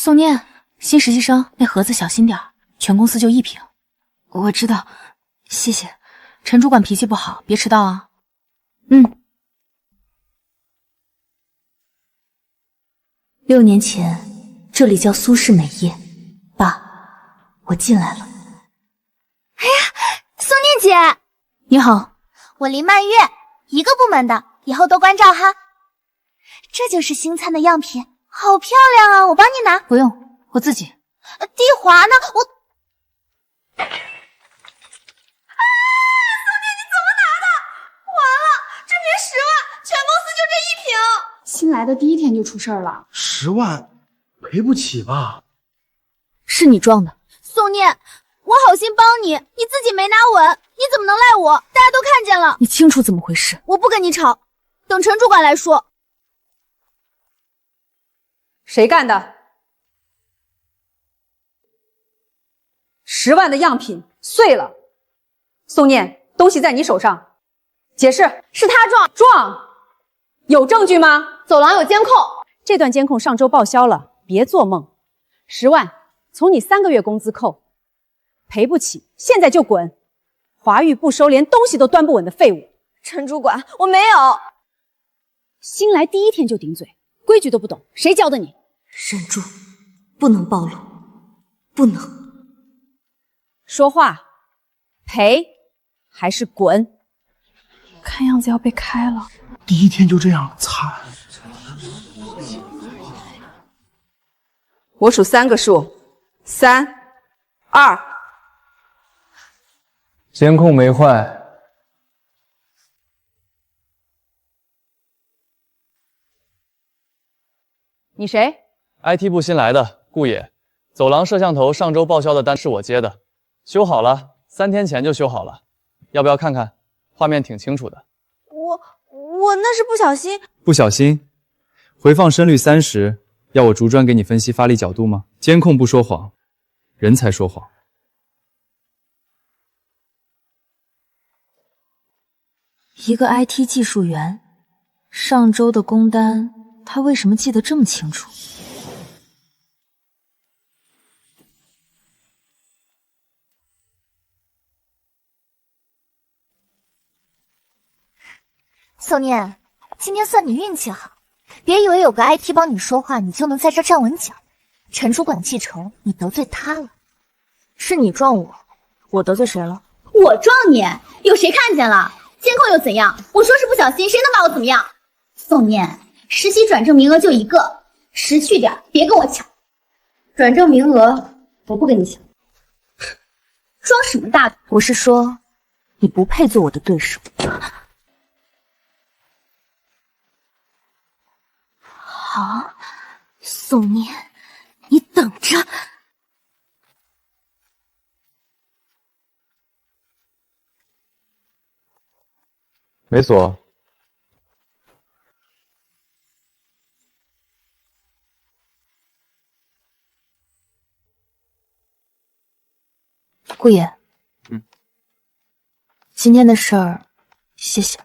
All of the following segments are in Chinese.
宋念，新实习生，那盒子小心点儿，全公司就1瓶。我知道，谢谢。陈主管脾气不好，别迟到啊。6年前，这里叫苏氏美业。爸，我进来了。哎呀，宋念姐，你好，我林曼月，一个部门的，以后多关照哈。这就是新餐的样品，好漂亮啊！我帮你拿。不用，我自己。地滑呢？我。宋念，你怎么拿的？完了，这瓶10万，全公司就这1瓶。新来的第1天就出事儿了，10万赔不起吧？是你撞的。宋念，我好心帮你，你自己没拿稳，你怎么能赖我？大家都看见了。你清楚怎么回事？我不跟你吵，等陈主管来说。谁干的？10万的样品碎了，宋念，东西在你手上，解释。是他撞，有证据吗？走廊有监控，这段监控上周报销了，别做梦。10万从你3个月工资扣，赔不起，现在就滚！华玉不收连东西都端不稳的废物。陈主管，我没有。新来第1天就顶嘴，规矩都不懂，谁教的你？忍住，不能暴露，不能。说话，赔还是滚？看样子要被开了。第1天就这样惨。我数3个数，3、2。监控没坏。你谁 ？IT 部新来的，顾野。走廊摄像头上周报销的单是我接的，修好了，3天前就修好了。要不要看看？画面挺清楚的。我那是不小心。不小心？回放声率30，要我逐专给你分析发力角度吗？监控不说谎，人才说谎。一个 IT 技术员，上周的工单，他为什么记得这么清楚？宋念，今天算你运气好，别以为有个 IT 帮你说话，你就能在这站稳脚。陈主管记仇，你得罪他了。是你撞我，我得罪谁了？我撞你，有谁看见了？监控又怎样？我说是不小心，谁能把我怎么样？宋念，实习转正名额就1个，识趣点，别跟我抢。转正名额我不跟你抢。装什么大？我是说，你不配做我的对手。好，宋念，你等着。没锁。顾野，今天的事儿，谢谢。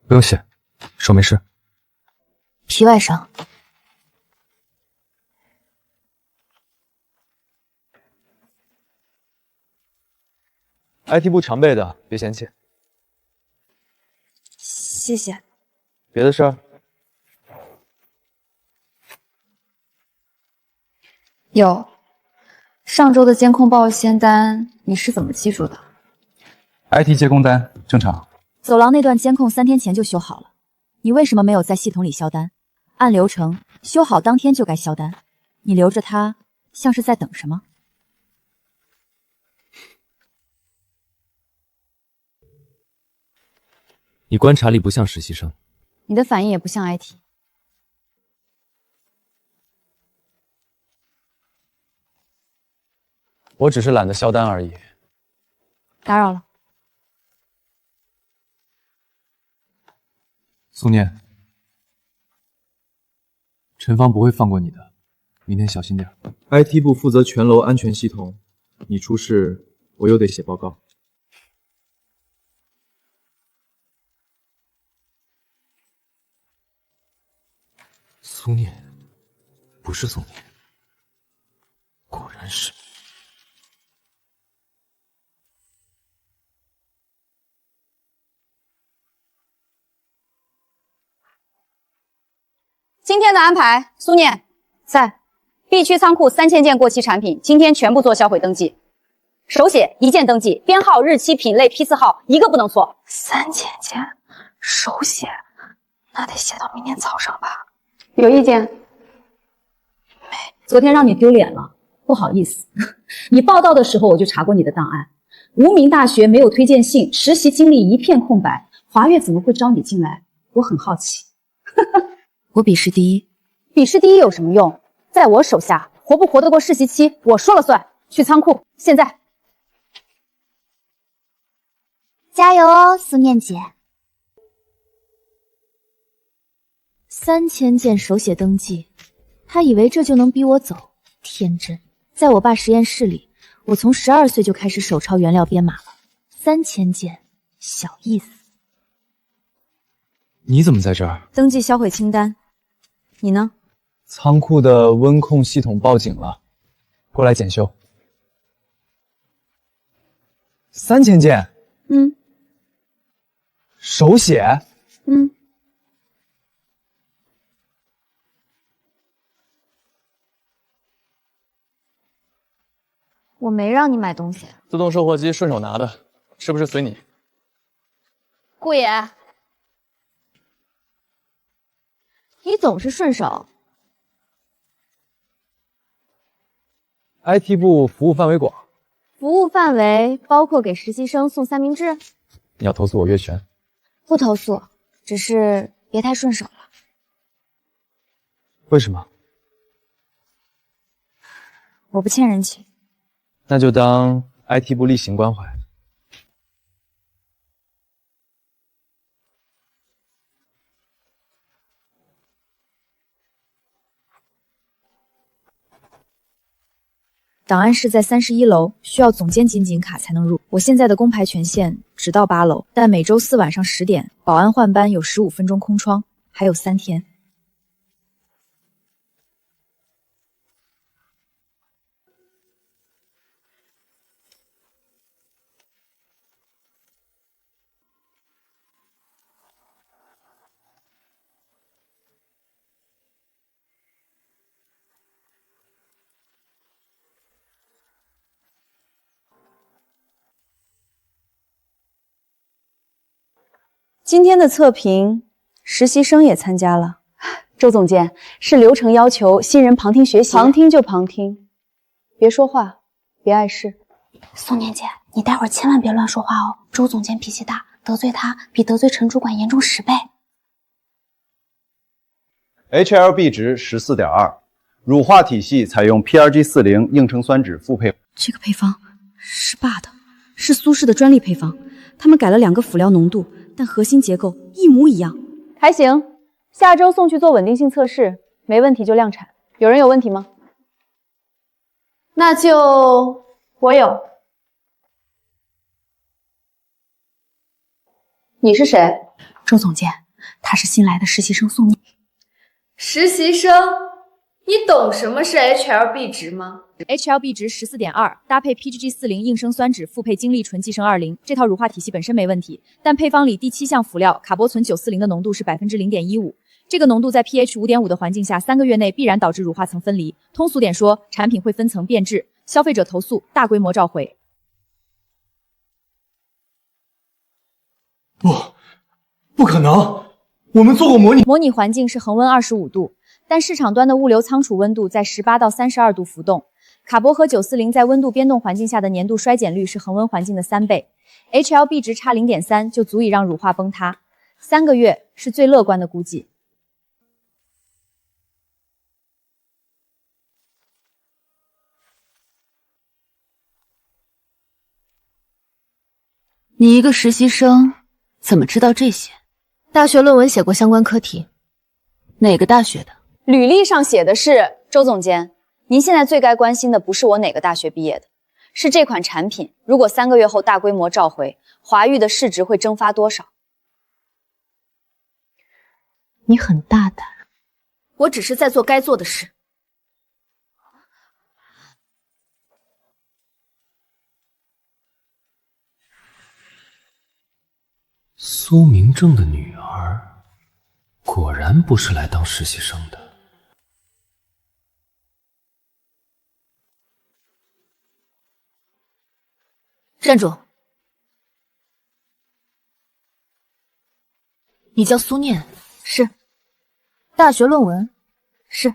不用谢，手没事。皮外伤。IT 部常备的，别嫌弃。谢谢。别的事儿？有，上周的监控报先单你是怎么记住的 ？IT 接工单正常。走廊那段监控3天前就修好了，你为什么没有在系统里销单？按流程，修好当天就该销单，你留着它，像是在等什么？你观察力不像实习生，你的反应也不像 IT。我只是懒得销单而已。打扰了。宋念，陈芳不会放过你的，明天小心点。IT 部负责全楼安全系统，你出事，我又得写报告。苏念，不是宋念，果然是。今天的安排，苏念在 B 区仓库3000件过期产品，今天全部做销毁登记，手写1件登记，编号、日期、品类、批次号一个不能错。3000件，手写，那得写到明天早上吧？有意见？昨天让你丢脸了，不好意思。你报到的时候我就查过你的档案，无名大学没有推荐信，实习经历一片空白，华岳怎么会招你进来？我很好奇。我笔试第一，笔试第一有什么用？在我手下，活不活得过实习期，我说了算。去仓库，现在。加油哦，苏念姐。3000件手写登记，他以为这就能逼我走，天真。在我爸实验室里，我从12岁就开始手抄原料编码了，3000件，小意思。你怎么在这儿？登记销毁清单。你呢？仓库的温控系统报警了，过来检修。3000件。手写。我没让你买东西。自动售货机顺手拿的，是不是随你？顾爷，你总是顺手。IT 部服务范围广，服务范围包括给实习生送三明治。你要投诉我越权？不投诉，只是别太顺手了。为什么？我不欠人情。那就当 IT 部例行关怀。档案室在31楼，需要总监仅卡才能入。我现在的工牌权限只到8楼，但每周4晚上10点，保安换班有15分钟空窗，还有3天。今天的测评，实习生也参加了。周总监，是流程要求新人旁听学习，旁听就旁听，别说话，别碍事。宋念姐，你待会儿千万别乱说话哦。周总监脾气大，得罪他比得罪陈主管严重10倍。HLB 值14.2，乳化体系采用 PRG40硬橙酸酯复配。这个配方是爸的，是苏氏的专利配方，他们改了2个辅料浓度，但核心结构一模一样。还行，下周送去做稳定性测试，没问题就量产。有人有问题吗？那就我有。你是谁？周总监，他是新来的实习生宋念。实习生，你懂什么是 HLB 值吗？ HLB 值14.2，搭配 PGG40 硬生酸酯复配精力醇寄生20，这套乳化体系本身没问题，但配方里第7项辅料卡波醇940的浓度是 0.15%， 这个浓度在 pH 5.5的环境下3个月内必然导致乳化层分离。通俗点说，产品会分层变质，消费者投诉，大规模召回。不可能！我们做过模拟，模拟环境是恒温25度，但市场端的物流仓储温度在18到32度浮动。卡铂和940在温度变动环境下的粘度衰减率是恒温环境的3倍 ，HLB 值差 0.3 就足以让乳化崩塌，3个月是最乐观的估计。你一个实习生，怎么知道这些？大学论文写过相关课题，哪个大学的？履历上写的是周总监。您现在最该关心的不是我哪个大学毕业的，是这款产品如果3个月后大规模召回，华域的市值会蒸发多少？你很大胆。我只是在做该做的事。苏明正的女儿，果然不是来当实习生的。站住！你叫苏念？是。大学论文？是。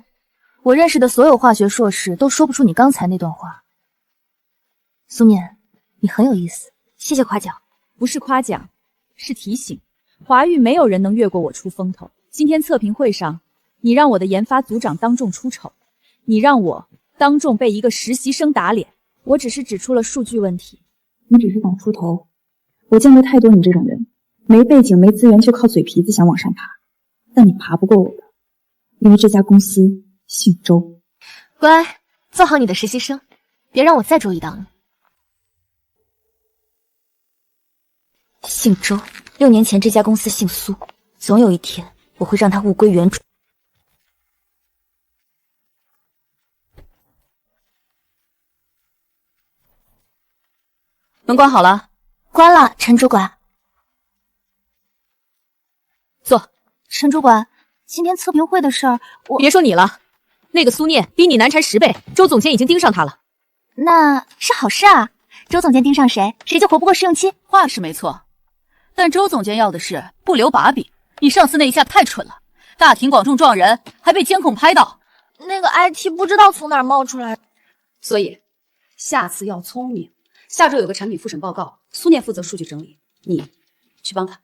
我认识的所有化学硕士都说不出你刚才那段话。苏念，你很有意思，谢谢夸奖。不是夸奖，是提醒。华域没有人能越过我出风头。今天测评会上，你让我的研发组长当众出丑，你让我当众被一个实习生打脸。我只是指出了数据问题，你只是想出头。我见过太多你这种人，没背景没资源就靠嘴皮子想往上爬，但你爬不过我的，因为这家公司姓周。乖，做好你的实习生，别让我再注意到你。姓周，6年前这家公司姓苏，总有一天我会让他物归原主。门关好了？关了，陈主管。坐。陈主管，今天测评会的事儿，别说你了，那个苏念比你难缠10倍，周总监已经盯上他了。那是好事啊，周总监盯上谁，谁就活不过试用期。话是没错，但周总监要的是不留把柄。你上次那一下太蠢了，大庭广众撞人，还被监控拍到。那个 IT 不知道从哪儿冒出来，所以下次要聪明。下周有个产品复审报告，苏念负责数据整理，你去帮他。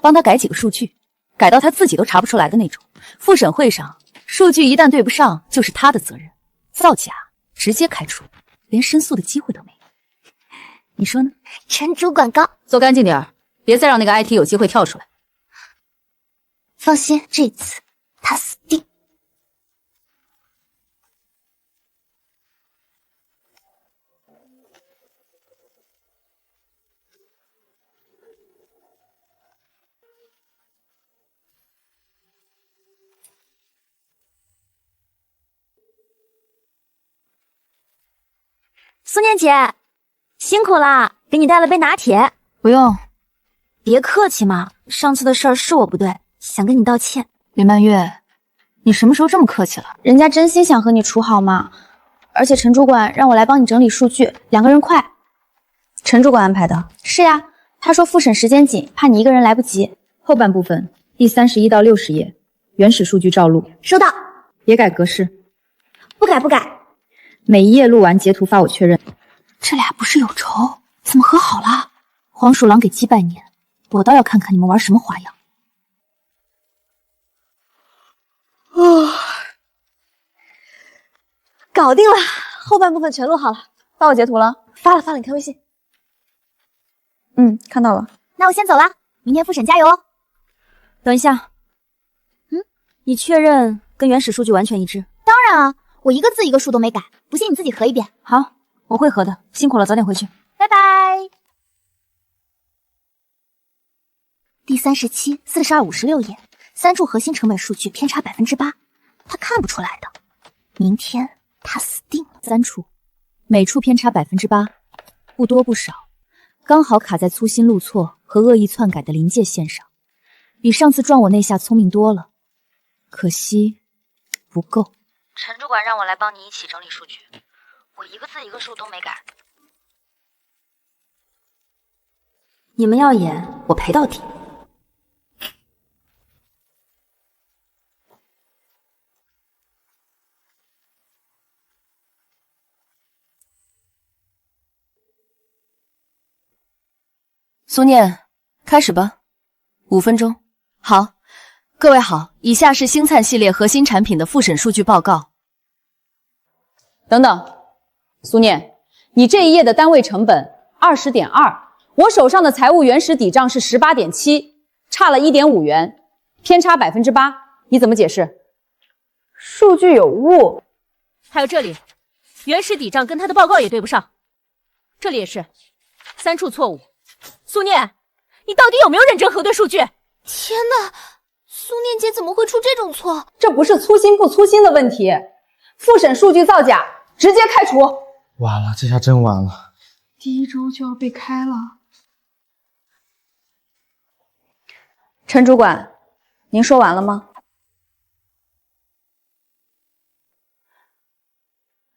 帮他改几个数据，改到他自己都查不出来的那种。复审会上，数据一旦对不上，就是他的责任。造假直接开除，连申诉的机会都没有。你说呢？陈主管高，做干净点儿，别再让那个 IT 有机会跳出来。放心，这次他死定。苏念姐，辛苦啦，给你带了杯拿铁。不用，别客气嘛，上次的事儿是我不对，想跟你道歉。林曼月，你什么时候这么客气了？人家真心想和你处好嘛。而且陈主管让我来帮你整理数据，2个人快。陈主管安排的？是呀，他说复审时间紧，怕你一个人来不及。后半部分第31到60页，原始数据照录。收到。别改格式。不改不改。每一页录完截图发我确认。这俩不是有仇，怎么和好了？黄鼠狼给鸡拜年，我倒要看看你们玩什么花样。搞定了，后半部分全录好了，发我截图了，发了，你看微信。看到了。那我先走了，明天复审加油哦。等一下，你确认跟原始数据完全一致？当然啊，我一个字一个数都没改，不信你自己核一遍。好，我会核的，辛苦了，早点回去。拜拜。第37、42、56页，3处核心成本数据偏差8%，他看不出来的。明天他死定了。3处，每处偏差8%，不多不少，刚好卡在粗心录错和恶意篡改的临界线上，比上次撞我那下聪明多了。可惜不够。陈主管让我来帮你一起整理数据，我一个字一个数都没改。你们要演，我陪到底。苏念，开始吧，5分钟。好，各位好，以下是星灿系列核心产品的复审数据报告。等等，苏念，你这一页的单位成本20.2，我手上的财务原始底账是18.7，差了1.5元，偏差8%，你怎么解释？数据有误。还有这里，原始底账跟他的报告也对不上，这里也是，3处错误。苏念，你到底有没有认真核对数据？天哪，苏念姐怎么会出这种错？这不是粗心不粗心的问题，复审数据造假，直接开除。完了，这下真完了。第1周就要被开了。陈主管，您说完了吗？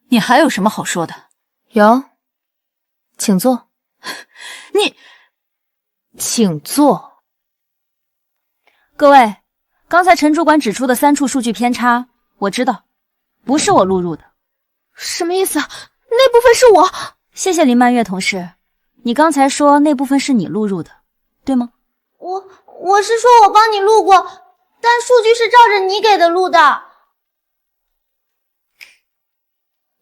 你还有什么好说的？有，请坐。你，请坐。各位，刚才陈主管指出的3处数据偏差，我知道，不是我录入的。什么意思？那部分是我。谢谢林曼月同事，你刚才说那部分是你录入的，对吗？我是说我帮你录过，但数据是照着你给的录的。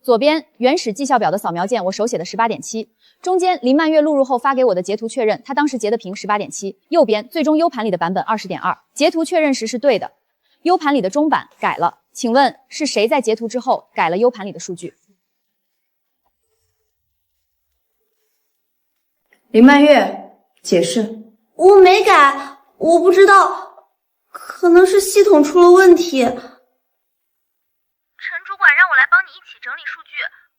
左边原始绩效表的扫描件，我手写的18.7，中间林曼月录入后发给我的截图确认，他当时截的屏18.7，右边最终 U 盘里的版本20.2，截图确认时是对的 ，U 盘里的中版改了，请问是谁在截图之后改了 U 盘里的数据？林曼月，解释。我没改，我不知道，可能是系统出了问题。陈主管让我来帮你一起整理数据，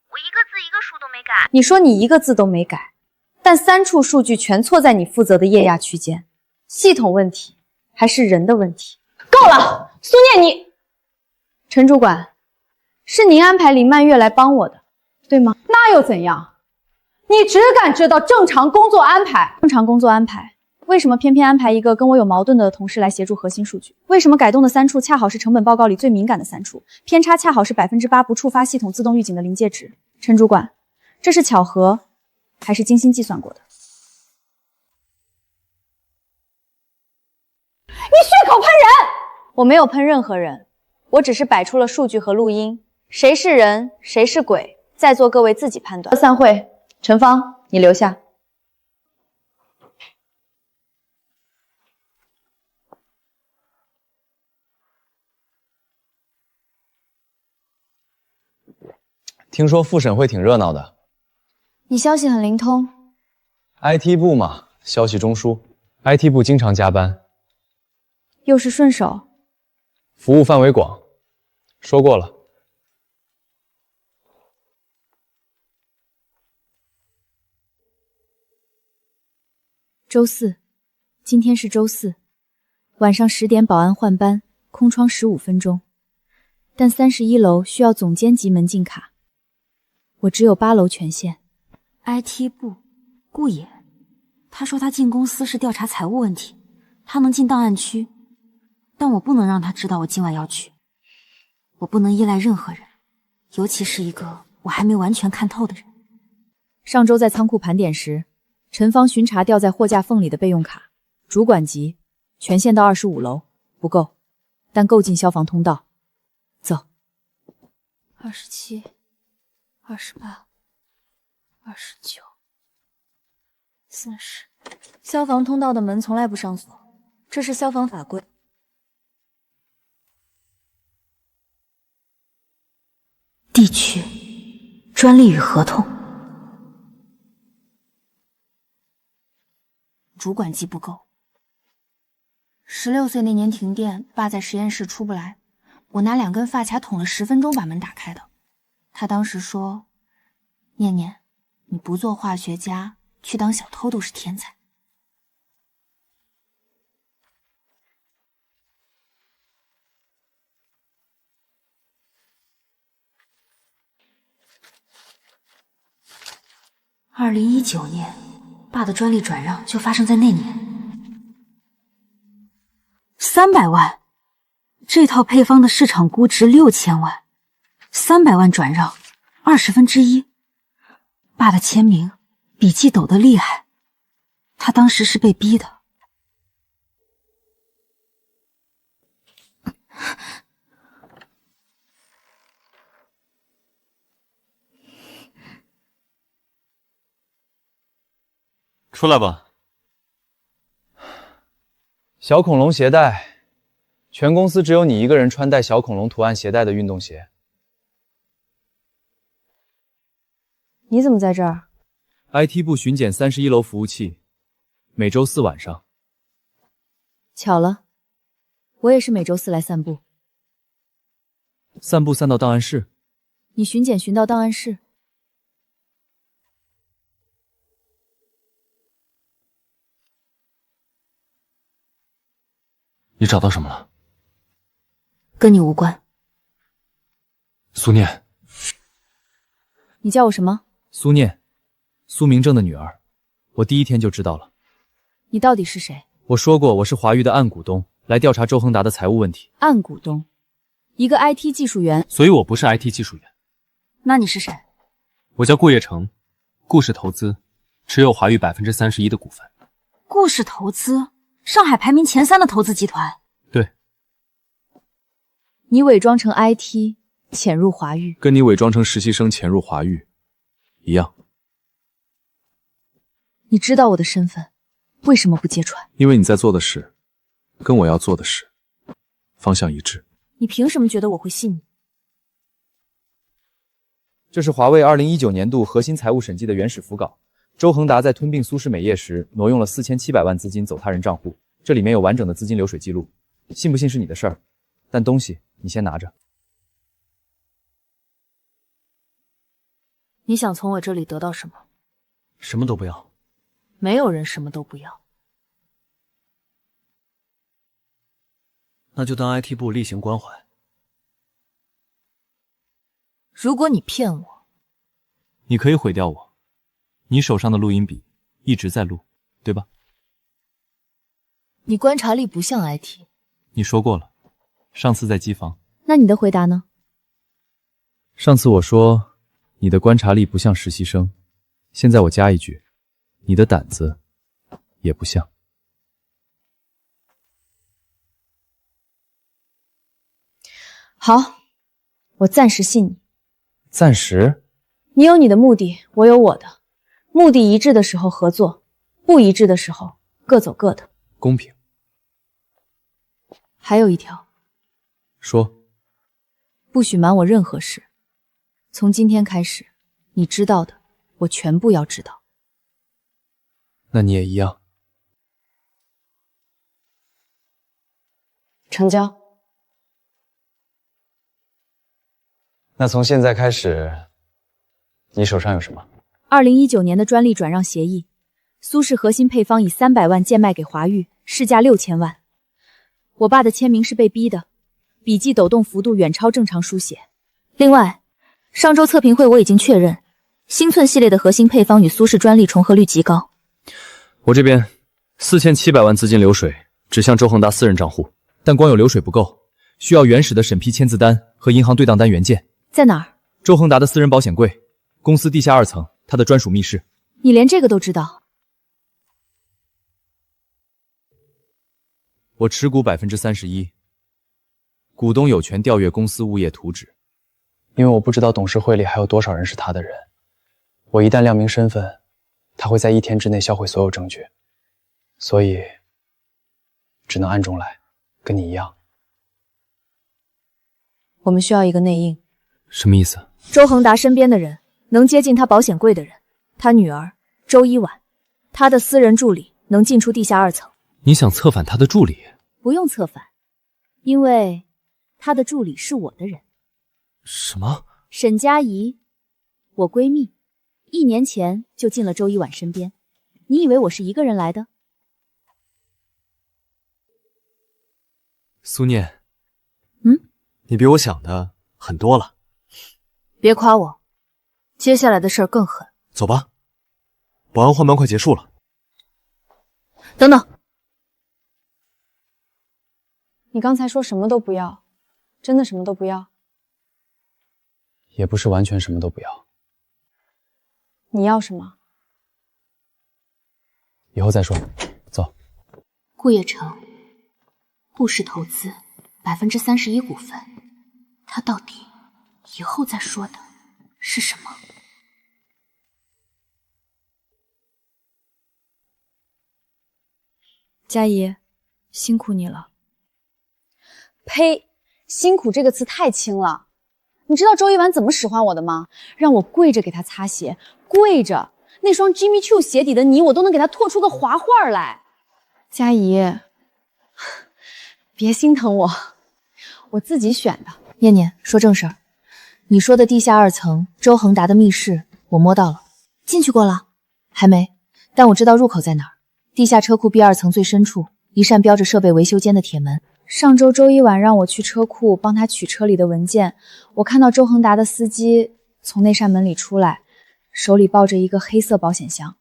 我一个字一个数都没改。你说你一个字都没改，但3处数据全错在你负责的液压区间，系统问题还是人的问题？够了，苏念你。陈主管，是您安排林曼月来帮我的，对吗？那又怎样？你只敢知道正常工作安排。正常工作安排，为什么偏偏安排一个跟我有矛盾的同事来协助核心数据？为什么改动的3处恰好是成本报告里最敏感的3处，偏差恰好是8%不触发系统自动预警的临界值？陈主管，这是巧合，还是精心计算过的？你血口喷人！我没有喷任何人，我只是摆出了数据和录音，谁是人，谁是鬼，在座各位自己判断。散会。陈芳，你留下。听说复审会挺热闹的。你消息很灵通。IT 部嘛，消息中枢。IT 部经常加班。又是顺手。服务范围广。说过了。周4，今天是周4，晚上10点保安换班，空窗15分钟，但31楼需要总监级门禁卡，我只有8楼权限。IT 部，顾野，他说他进公司是调查财务问题，他能进档案区，但我不能让他知道我今晚要去，我不能依赖任何人，尤其是一个我还没完全看透的人。上周在仓库盘点时，陈芳巡查掉在货架缝里的备用卡，主管级，权限到25楼，不够，但够进消防通道。走。27、28、29、30。消防通道的门从来不上锁，这是消防法规。地区、专利与合同。主管级不够。16岁那年停电，爸在实验室出不来，我拿2根发卡捅了10分钟把门打开的。他当时说：“念念，你不做化学家，去当小偷都是天才。”2019年，爸的专利转让就发生在那年。300万，这套配方的市场估值6000万，300万转让1/20。爸的签名，笔记抖得厉害，他当时是被逼的。出来吧。小恐龙鞋带，全公司只有你一个人穿带小恐龙图案鞋带的运动鞋。你怎么在这儿 ？IT 部巡检31楼服务器，每周4晚上。巧了，我也是每周4来散步。散步散到档案室？你巡检巡到档案室。你找到什么了？跟你无关。苏念，你叫我什么？苏念，苏明正的女儿，我第一天就知道了。你到底是谁？我说过我是华域的暗股东，来调查周恒达的财务问题。暗股东，一个 IT 技术员。所以我不是 IT 技术员。那你是谁？我叫顾叶成，顾氏投资持有华域31%的股份。顾氏投资，上海排名前3的投资集团。对。你伪装成 IT 潜入华域，跟你伪装成实习生潜入华域一样。你知道我的身份，为什么不揭穿？因为你在做的事跟我要做的事方向一致。你凭什么觉得我会信你？这是华为2019年度核心财务审计的原始符稿。周恒达在吞并苏氏美业时，挪用了4700万资金走他人账户，这里面有完整的资金流水记录。信不信是你的事儿，但东西你先拿着。你想从我这里得到什么？什么都不要。没有人什么都不要。那就当 IT 部例行关怀。如果你骗我，你可以毁掉我。你手上的录音笔一直在录，对吧？你观察力不像 IT。你说过了，上次在机房。那你的回答呢？上次我说你的观察力不像实习生，现在我加一句，你的胆子也不像。好，我暂时信你。暂时？你有你的目的，我有我的。目的一致的时候合作，不一致的时候各走各的。公平。还有一条。说。不许瞒我任何事。从今天开始，你知道的，我全部要知道。那你也一样。成交。那从现在开始，你手上有什么？2019年的专利转让协议，苏氏核心配方以300万贱卖给华域，市价6000万。我爸的签名是被逼的，笔记抖动幅度远超正常书写。另外，上周测评会我已经确认，星寸系列的核心配方与苏氏专利重合率极高。我这边4700万资金流水指向周恒达私人账户，但光有流水不够，需要原始的审批签字单和银行对账单原件。在哪儿？周恒达的私人保险柜，公司地下2层，他的专属密室。你连这个都知道？我持股31%，股东有权调阅公司物业图纸。因为我不知道董事会里还有多少人是他的人，我一旦亮明身份，他会在1天之内销毁所有证据，所以只能暗中来，跟你一样。我们需要一个内应。什么意思？周恒达身边的人，能接近他保险柜的人，他女儿周一婉，他的私人助理能进出地下2层。你想策反他的助理？不用策反，因为他的助理是我的人。什么？沈佳宜，我闺蜜，1年前就进了周一婉身边。你以为我是一个人来的？苏念，你比我想的狠多了。别夸我，接下来的事儿更狠。走吧，保安换班快结束了。等等，你刚才说什么都不要，真的什么都不要？也不是完全什么都不要。你要什么？以后再说，走。顾叶成，顾氏投资31%股份，他到底以后再说的是什么？佳怡，辛苦你了。呸！辛苦这个词太轻了。你知道周一婉怎么使唤我的吗？让我跪着给他擦鞋，跪着，那双 Jimmy Choo 鞋底的泥我都能给他拓出个划画来。佳怡，别心疼我，我自己选的。念念，说正事儿。你说的地下2层周恒达的密室，我摸到了。进去过了？还没，但我知道入口在哪儿。地下车库 B2层最深处，一扇标着设备维修间的铁门，上周周一晚让我去车库帮他取车里的文件，我看到周恒达的司机从那扇门里出来，手里抱着一个黑色保险箱。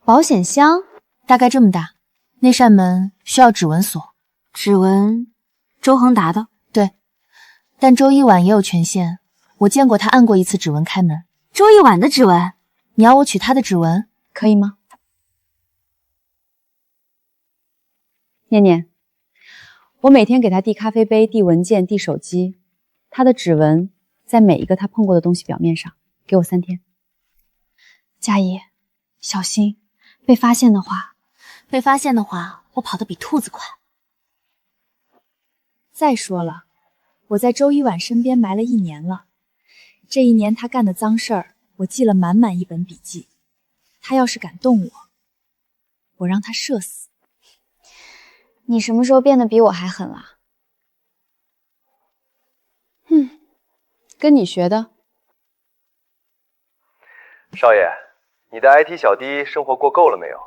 保险箱大概这么大，那扇门需要指纹锁，指纹周恒达的，对。但周一晚也有权限，我见过他按过一次指纹开门。周一晚的指纹，你要我取他的指纹，可以吗？念念，我每天给他递咖啡杯、递文件、递手机，他的指纹在每一个他碰过的东西表面上。给我3天。佳怡，小心，被发现的话，我跑得比兔子快。再说了，我在周一晚身边埋了1年了，这1年他干的脏事儿，我记了满满一本笔记。他要是敢动我，我让他射死。你什么时候变得比我还狠了？跟你学的。少爷，你的 IT 小弟生活过够了没有？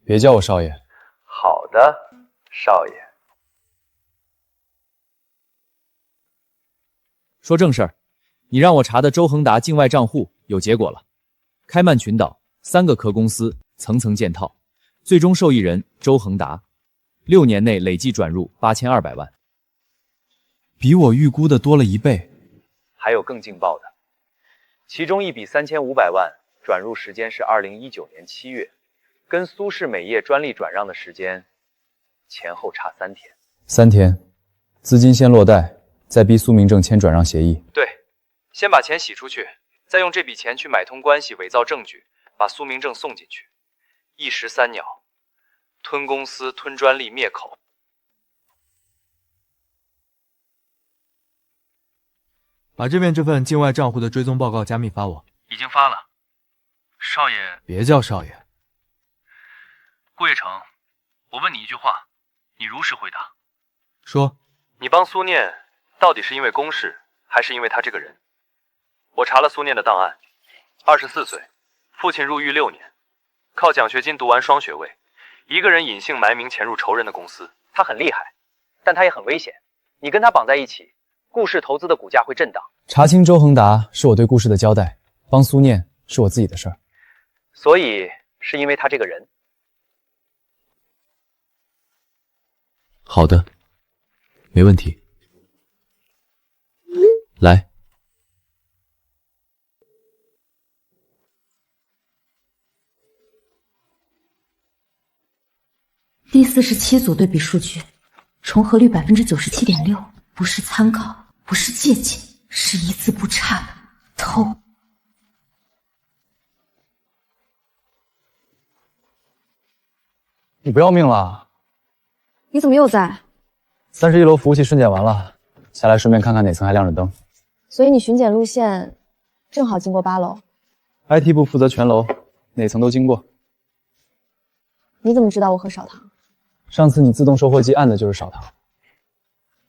别叫我少爷。好的，少爷。说正事儿，你让我查的周恒达境外账户有结果了。开曼群岛3个壳公司层层建套，最终受益人周恒达，6年内累计转入8200万，比我预估的多了1倍。还有更劲爆的，其中一笔3500万转入时间是2019年7月，跟苏氏美业专利转让的时间前后差3天。3天，资金先落袋，再逼苏明正签转让协议。对，先把钱洗出去，再用这笔钱去买通关系，伪造证据，把苏明正送进去，一石三鸟，吞公司、吞专利、灭口。把这边这份境外账户的追踪报告加密发我。已经发了。少爷，别叫少爷。顾叶成，我问你一句话，你如实回答。说，你帮苏念到底是因为公事，还是因为他这个人？我查了苏念的档案，24岁，父亲入狱6年，靠奖学金读完双学位，一个人隐姓埋名潜入仇人的公司。他很厉害，但他也很危险。你跟他绑在一起，顾氏投资的股价会震荡。查清周恒达是我对顾氏的交代，帮苏念是我自己的事儿。所以是因为他这个人。好的，没问题。来。第47组对比数据，重合率97.6%，不是参考，不是借鉴，是一字不差的偷。你不要命了？你怎么又在？31楼服务器顺检完了，下来顺便看看哪层还亮着灯。所以你巡检路线正好经过8楼。IT 部负责全楼，哪层都经过。你怎么知道我喝少糖？上次你自动售货机按的就是少糖。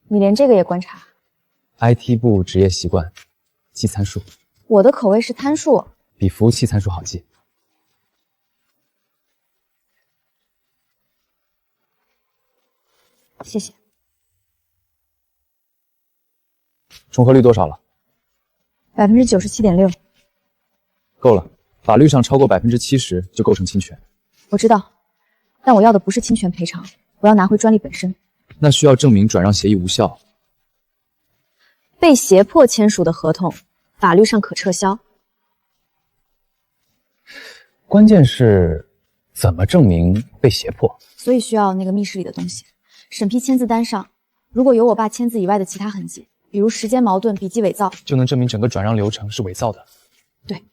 你连这个也观察？IT 部职业习惯，记参数。我的口味是参数，比服务器参数好记。谢谢。重合率多少了？97.6%。够了，法律上超过70%就构成侵权。我知道，但我要的不是侵权赔偿，我要拿回专利本身。那需要证明转让协议无效。被胁迫签署的合同，法律上可撤销。关键是怎么证明被胁迫？所以需要那个密室里的东西。审批签字单上，如果有我爸签字以外的其他痕迹，比如时间矛盾、笔迹伪造，就能证明整个转让流程是伪造的。对。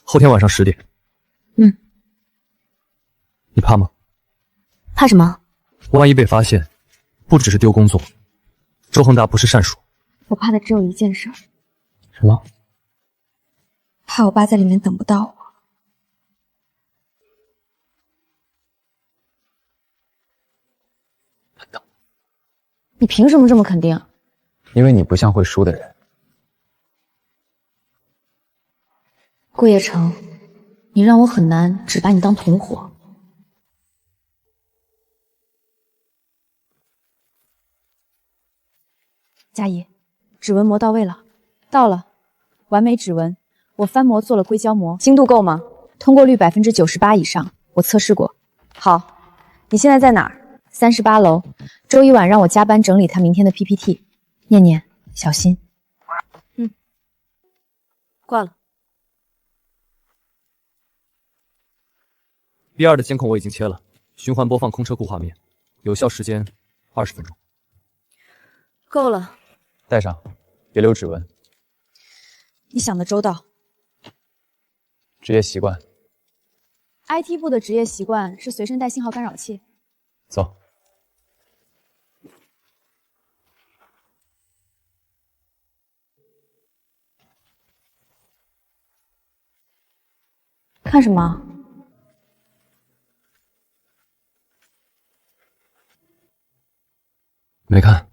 后天晚上10点。你怕吗？怕什么？万一被发现，不只是丢工作。周恒达不是善鼠。我怕的只有一件事。什么？怕我爸在里面等不到我。你凭什么这么肯定？因为你不像会输的人。顾叶成，你让我很难只把你当同伙。佳怡，指纹膜到位了。到了，完美指纹。我翻模做了硅胶膜，精度够吗？通过率98%以上，我测试过。好，你现在在哪儿？38楼。周一晚让我加班整理他明天的 PPT。念念，小心。挂了。 B2的监控我已经切了，循环播放空车库画面，有效时间20分钟。够了。带上，别留指纹。你想得周到。职业习惯。 IT 部的职业习惯是随身带信号干扰器。走。看什么？ 没看。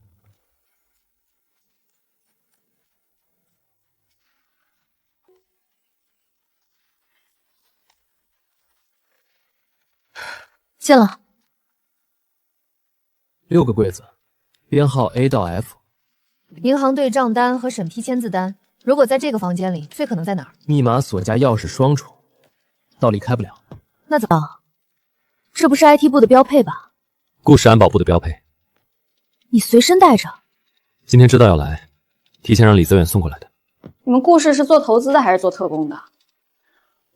进了。6个柜子，编号 A 到 F。银行对账单和审批签字单，如果在这个房间里，最可能在哪儿？密码锁加钥匙双重，道理开不了。那怎么？这不是 IT 部的标配吧？顾氏安保部的标配。 你随身带着？今天知道要来，提前让李泽远送过来的。你们顾氏是做投资的还是做特工的？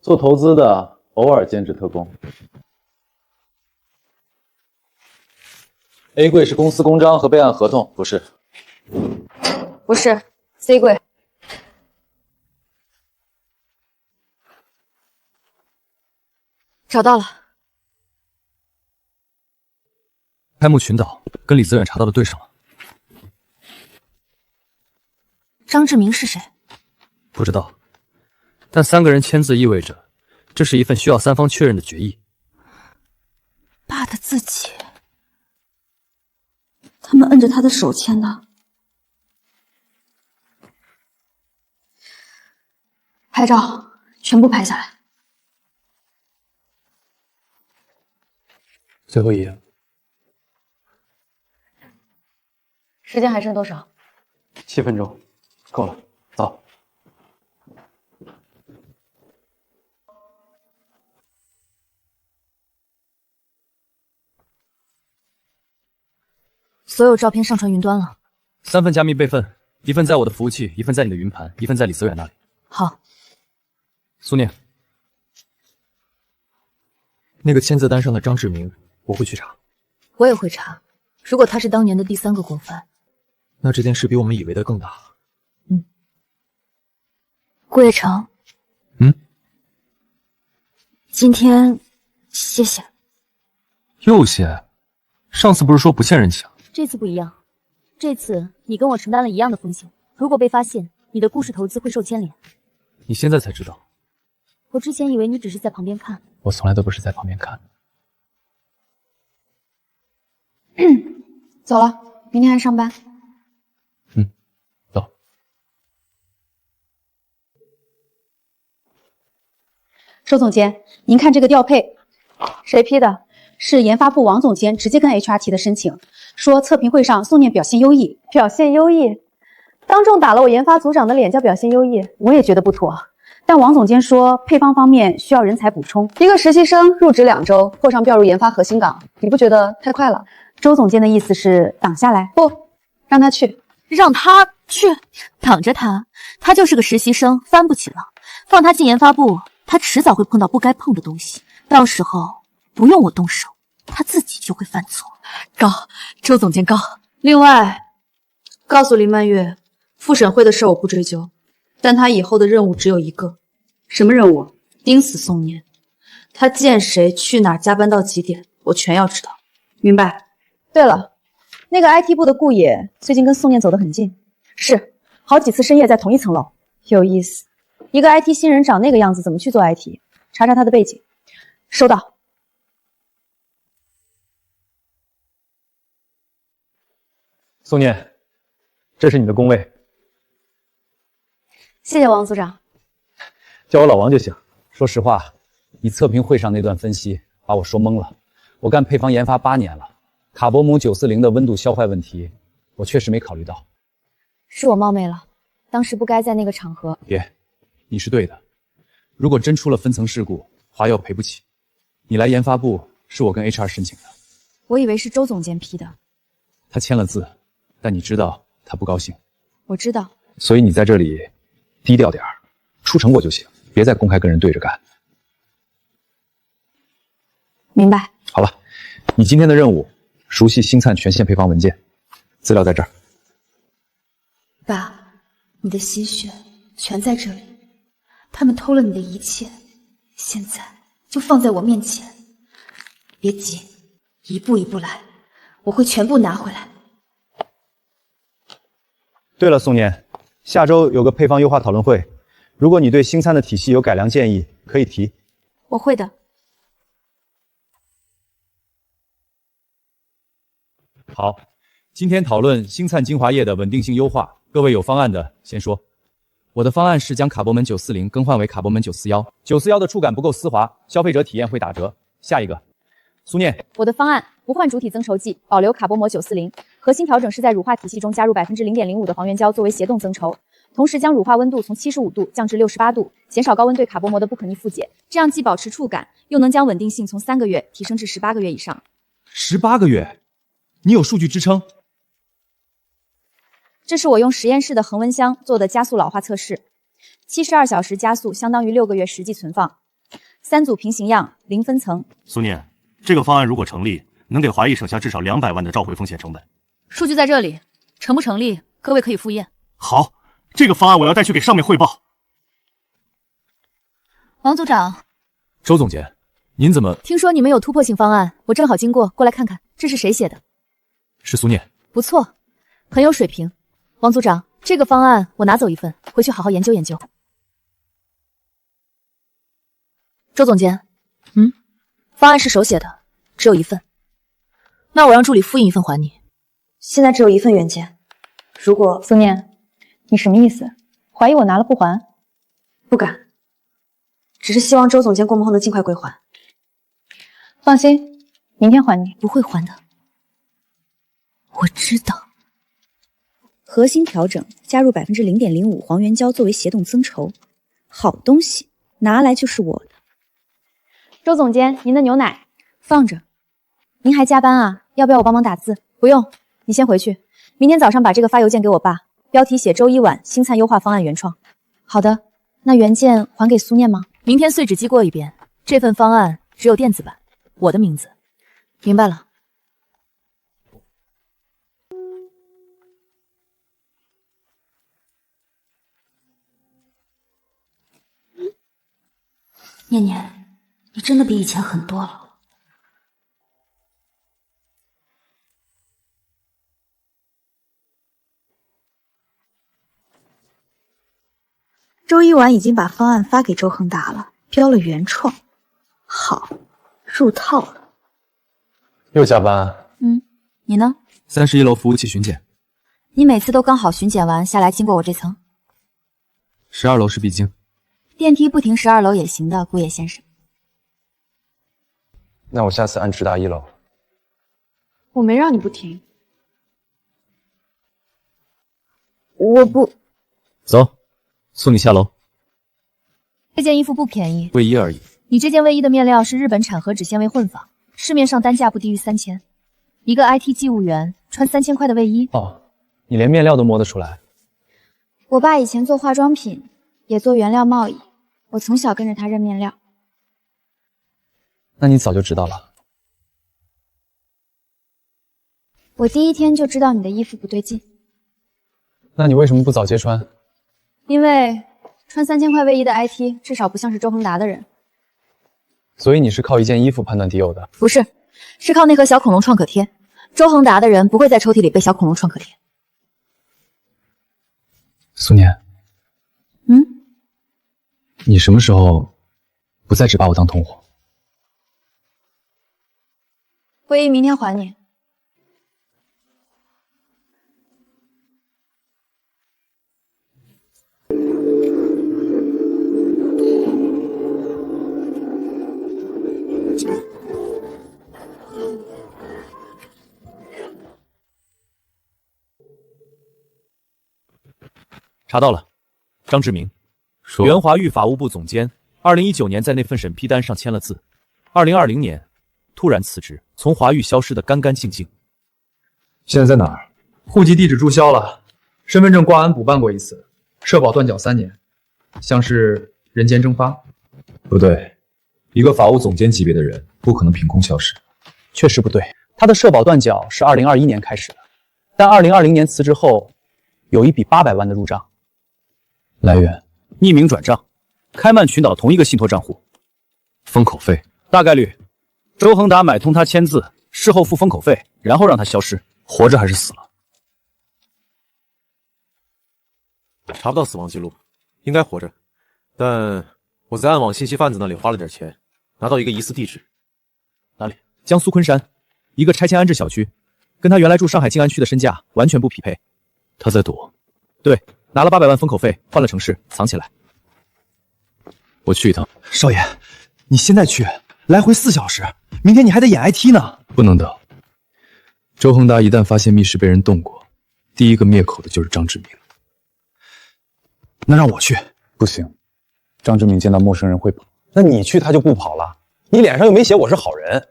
做投资的，偶尔兼职特工。A 柜是公司公章和备案合同，不是？不是 ，C 柜。找到了。开幕群岛跟李泽远查到的对上了。张志明是谁？不知道，但3个人签字意味着这是一份需要3方确认的决议。爸的自己。 他们摁着他的手签的，拍照全部拍下来。最后一页，时间还剩多少？7分钟，够了，走。所有照片上传云端了。3份加密备份，一份在我的服务器，一份在你的云盘，一份在李泽远那里。好。苏念，那个签字单上的张志明，我会去查。我也会查。如果他是当年的第3个共犯，那这件事比我们以为的更大。顾叶成。今天谢谢。又谢？上次不是说不欠人情？ 这次不一样，这次你跟我承担了一样的风险。如果被发现，你的顾氏投资会受牵连。你现在才知道？我之前以为你只是在旁边看。我从来都不是在旁边看。走了，明天还上班。走。周总监，您看这个调配，谁批的？是研发部王总监直接跟 HR 提的申请。 说测评会上宋念表现优异，表现优异，当众打了我研发组长的脸叫表现优异，我也觉得不妥。但王总监说配方方面需要人才补充，一个实习生入职2周，破上调入研发核心岗，你不觉得太快了？周总监的意思是挡下来，不让他去，让他去挡着他，他就是个实习生，翻不起了。放他进研发部，他迟早会碰到不该碰的东西，到时候不用我动手，他自己就会犯错。 高，周总监高。另外，告诉林曼月，复审会的事我不追究，但他以后的任务只有一个，什么任务？盯死宋念。他见谁去哪儿加班到几点，我全要知道。明白。对了，那个 IT 部的顾野最近跟宋念走得很近，是好几次深夜在同一层楼，有意思。一个 IT 新人长那个样子，怎么去做 IT？ 查查他的背景。收到。 宋念，这是你的工位。谢谢王组长，叫我老王就行。说实话，你测评会上那段分析把我说懵了。我干配方研发8年了，卡博姆940的温度消坏问题，我确实没考虑到。是我冒昧了，当时不该在那个场合。别，你是对的。如果真出了分层事故，华佑赔不起。你来研发部是我跟 HR 申请的，我以为是周总监批的。他签了字，但你知道他不高兴。我知道。所以你在这里低调点儿，出成果就行，别再公开跟人对着干。明白。好了，你今天的任务，熟悉星灿全线配方文件，资料在这儿。爸，你的心血全在这里，他们偷了你的一切，现在就放在我面前。别急，一步一步来，我会全部拿回来。对了，宋念，下周有个配方优化讨论会，如果你对星灿的体系有改良建议，可以提。我会的。好，今天讨论星灿精华液的稳定性优化，各位有方案的先说。我的方案是将卡博门940更换为卡博门941，941的触感不够丝滑，消费者体验会打折。下一个，苏念。我的方案不换主体增稠剂，保留卡波膜940，核心调整是在乳化体系中加入0.05%的还原胶作为协同增稠，同时将乳化温度从75度降至68度，减少高温对卡波膜的不可逆复解，这样既保持触感，又能将稳定性从3个月提升至18个月以上。18个月？你有数据支撑？这是我用实验室的恒温箱做的加速老化测试，72小时加速相当于6个月实际存放，3组平行样，0分层。苏念，这个方案如果成立，能给华谊省下至少200万的召回风险成本。数据在这里，成不成立，各位可以复验。好，这个方案我要带去给上面汇报。王组长，周总监，您怎么？听说你们有突破性方案，我正好经过，过来看看，这是谁写的？是苏念。不错，很有水平。王组长，这个方案我拿走一份，回去好好研究研究。周总监，方案是手写的，只有一份。那我让助理复印一份还你。现在只有一份原件，如果苏念，你什么意思？怀疑我拿了不还？不敢，只是希望周总监过目后能尽快归还。放心，明天还你。不会还的。我知道。核心调整加入0.05%还原胶作为协同增稠，好东西，拿来就是我的。周总监，您的牛奶放着。您还加班啊？要不要我帮忙打字？不用，你先回去。明天早上把这个发邮件给我爸，标题写周一晚星灿优化方案原创。好的，那原件还给苏念吗？明天碎纸机过一遍，这份方案只有电子版，我的名字。明白了。念念，你真的比以前狠多了。周一晚已经把方案发给周恒达了，标了原创，好，入套了。又加班？你呢？31楼服务器巡检。你每次都刚好巡检完下来经过我这层。12楼是必经。电梯不停12楼也行的，顾野先生。那我下次按直达1楼。我没让你不停。我不。走，送你下楼。这件衣服不便宜，卫衣而已。你这件卫衣的面料是日本产和纸纤维混纺，市面上单价不低于3000。一个 IT 技务员穿3000块的卫衣。哦，你连面料都摸得出来。我爸以前做化妆品，也做原料贸易，我从小跟着他认面料。那你早就知道了。我第一天就知道你的衣服不对劲。那你为什么不早揭穿？因为穿3000块卫衣的 IT 至少不像是周恒达的人。所以你是靠一件衣服判断敌友的？不是，是靠那盒小恐龙创可贴。周恒达的人不会在抽屉里背小恐龙创可贴。苏念，你什么时候不再只把我当同伙？卫衣明天还你。查到了，张志明，原华域法务部总监，2019年在那份审批单上签了字，2020年突然辞职，从华域消失的干干净净。现在在哪儿？户籍地址注销了，身份证挂安补办过一次，社保断缴3年，像是人间蒸发。不对，一个法务总监级别的人不可能凭空消失。确实不对，他的社保断缴是2021年开始的，但2020年辞职后，有一笔800万的入账。来源：匿名转账，开曼群岛同一个信托账户。封口费，大概率周恒达买通他签字，事后付封口费，然后让他消失。活着还是死了？查不到死亡记录，应该活着。但我在暗网信息贩子那里花了点钱，拿到一个疑似地址。哪里？江苏昆山，一个拆迁安置小区，跟他原来住上海静安区的身价完全不匹配。他在躲。对，拿了800万封口费，换了城市，藏起来。我去一趟。少爷，你现在去，来回4小时，明天你还得演 IT 呢。不能等。周恒达一旦发现密室被人动过，第一个灭口的就是张志明。那让我去。不行，张志明见到陌生人会跑。那你去他就不跑了，你脸上又没写我是好人。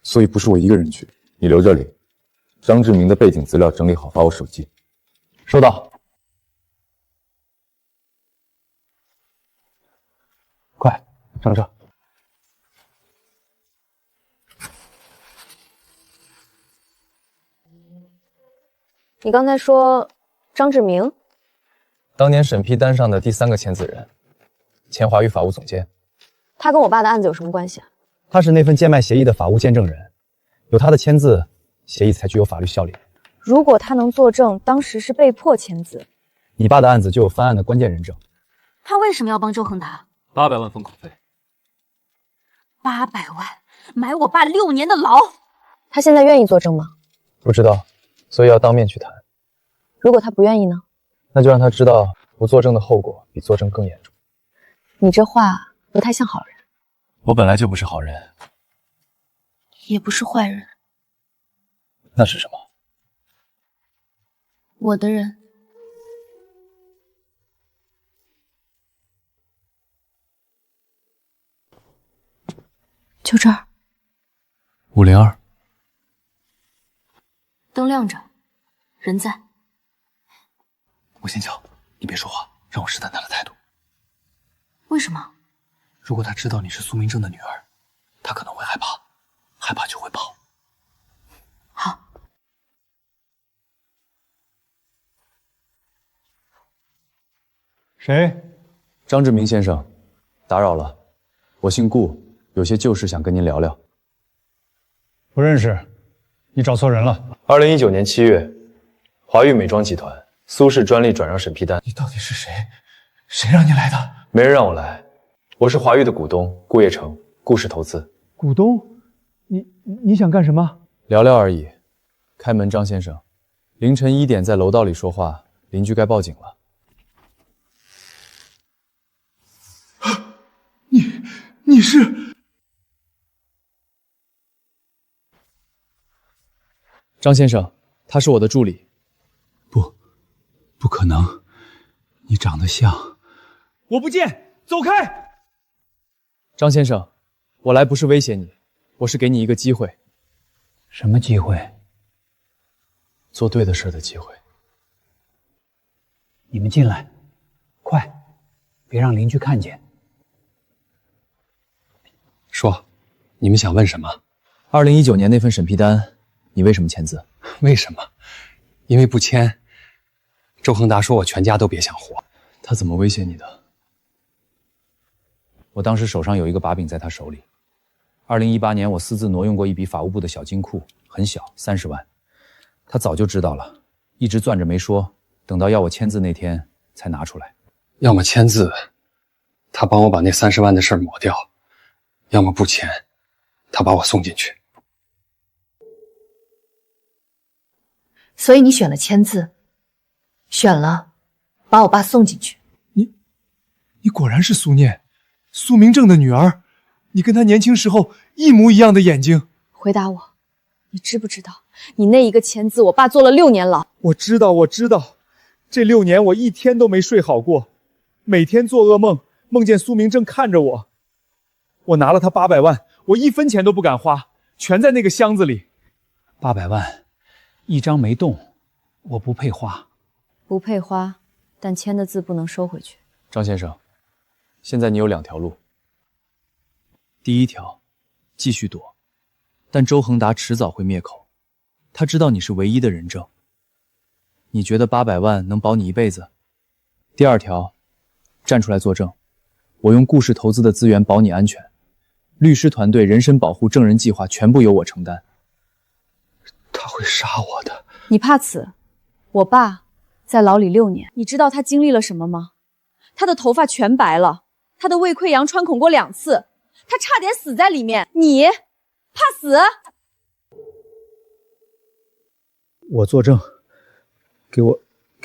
所以不是我一个人去。你留这里，张志明的背景资料整理好发我手机。收到。快上车。你刚才说张志明？当年审批单上的第3个签字人，前华域法务总监。他跟我爸的案子有什么关系啊？他是那份贱卖协议的法务见证人，有他的签字，协议才具有法律效力。如果他能作证当时是被迫签字，你爸的案子就有翻案的关键人证。他为什么要帮周恒达？800万封口费。800万，买我爸6年的牢。他现在愿意作证吗？不知道，所以要当面去谈。如果他不愿意呢？那就让他知道不作证的后果比作证更严重。你这话不太像好人。我本来就不是好人，也不是坏人。那是什么？我的人。就这儿。502。灯亮着，人在。我先瞧，你别说话，让我试探他的态度。为什么？如果他知道你是苏明正的女儿，他可能会害怕，害怕就会跑。好。谁？张志明先生，打扰了。我姓顾，有些旧事想跟您聊聊。不认识，你找错人了。2019年7月，华域美妆集团苏氏专利转让审批单。你到底是谁？谁让你来的？没人让我来，我是华域的股东顾业成，顾氏投资。股东？你想干什么？聊聊而已。开门，张先生。凌晨1点在楼道里说话，邻居该报警了。你是？张先生，他是我的助理。不可能，你长得像。我不见，走开！张先生，我来不是威胁你，我是给你一个机会。什么机会？做对的事的机会。你们进来，快，别让邻居看见。说，你们想问什么？2019年那份审批单，你为什么签字？为什么？因为不签，周恒达说我全家都别想活。他怎么威胁你的？我当时手上有一个把柄在他手里。2018年我私自挪用过一笔法务部的小金库，很小，30万。他早就知道了，一直攥着没说，等到要我签字那天才拿出来。要么签字，他帮我把那30万的事抹掉；要么不签，他把我送进去。所以你选了签字，选了把我爸送进去。你果然是苏念，苏明正的女儿。你跟他年轻时候一模一样的眼睛。回答我，你知不知道，你那一个签字，我爸坐了6年牢。我知道，这6年我一天都没睡好过，每天做噩梦，梦见苏明正看着我。我拿了他800万，我1分钱都不敢花，全在那个箱子里。800万，一张没动，我不配花。不配花，但签的字不能收回去。张先生，现在你有2条路。第一条，继续躲，但周恒达迟早会灭口，他知道你是唯一的人证。你觉得800万能保你一辈子？第二条，站出来作证，我用顾氏投资的资源保你安全，律师团队、人身保护、证人计划全部由我承担。他会杀我的。你怕死？我爸在牢里6年，你知道他经历了什么吗？他的头发全白了，他的胃溃疡穿孔过2次，他差点死在里面。你怕死？我作证，给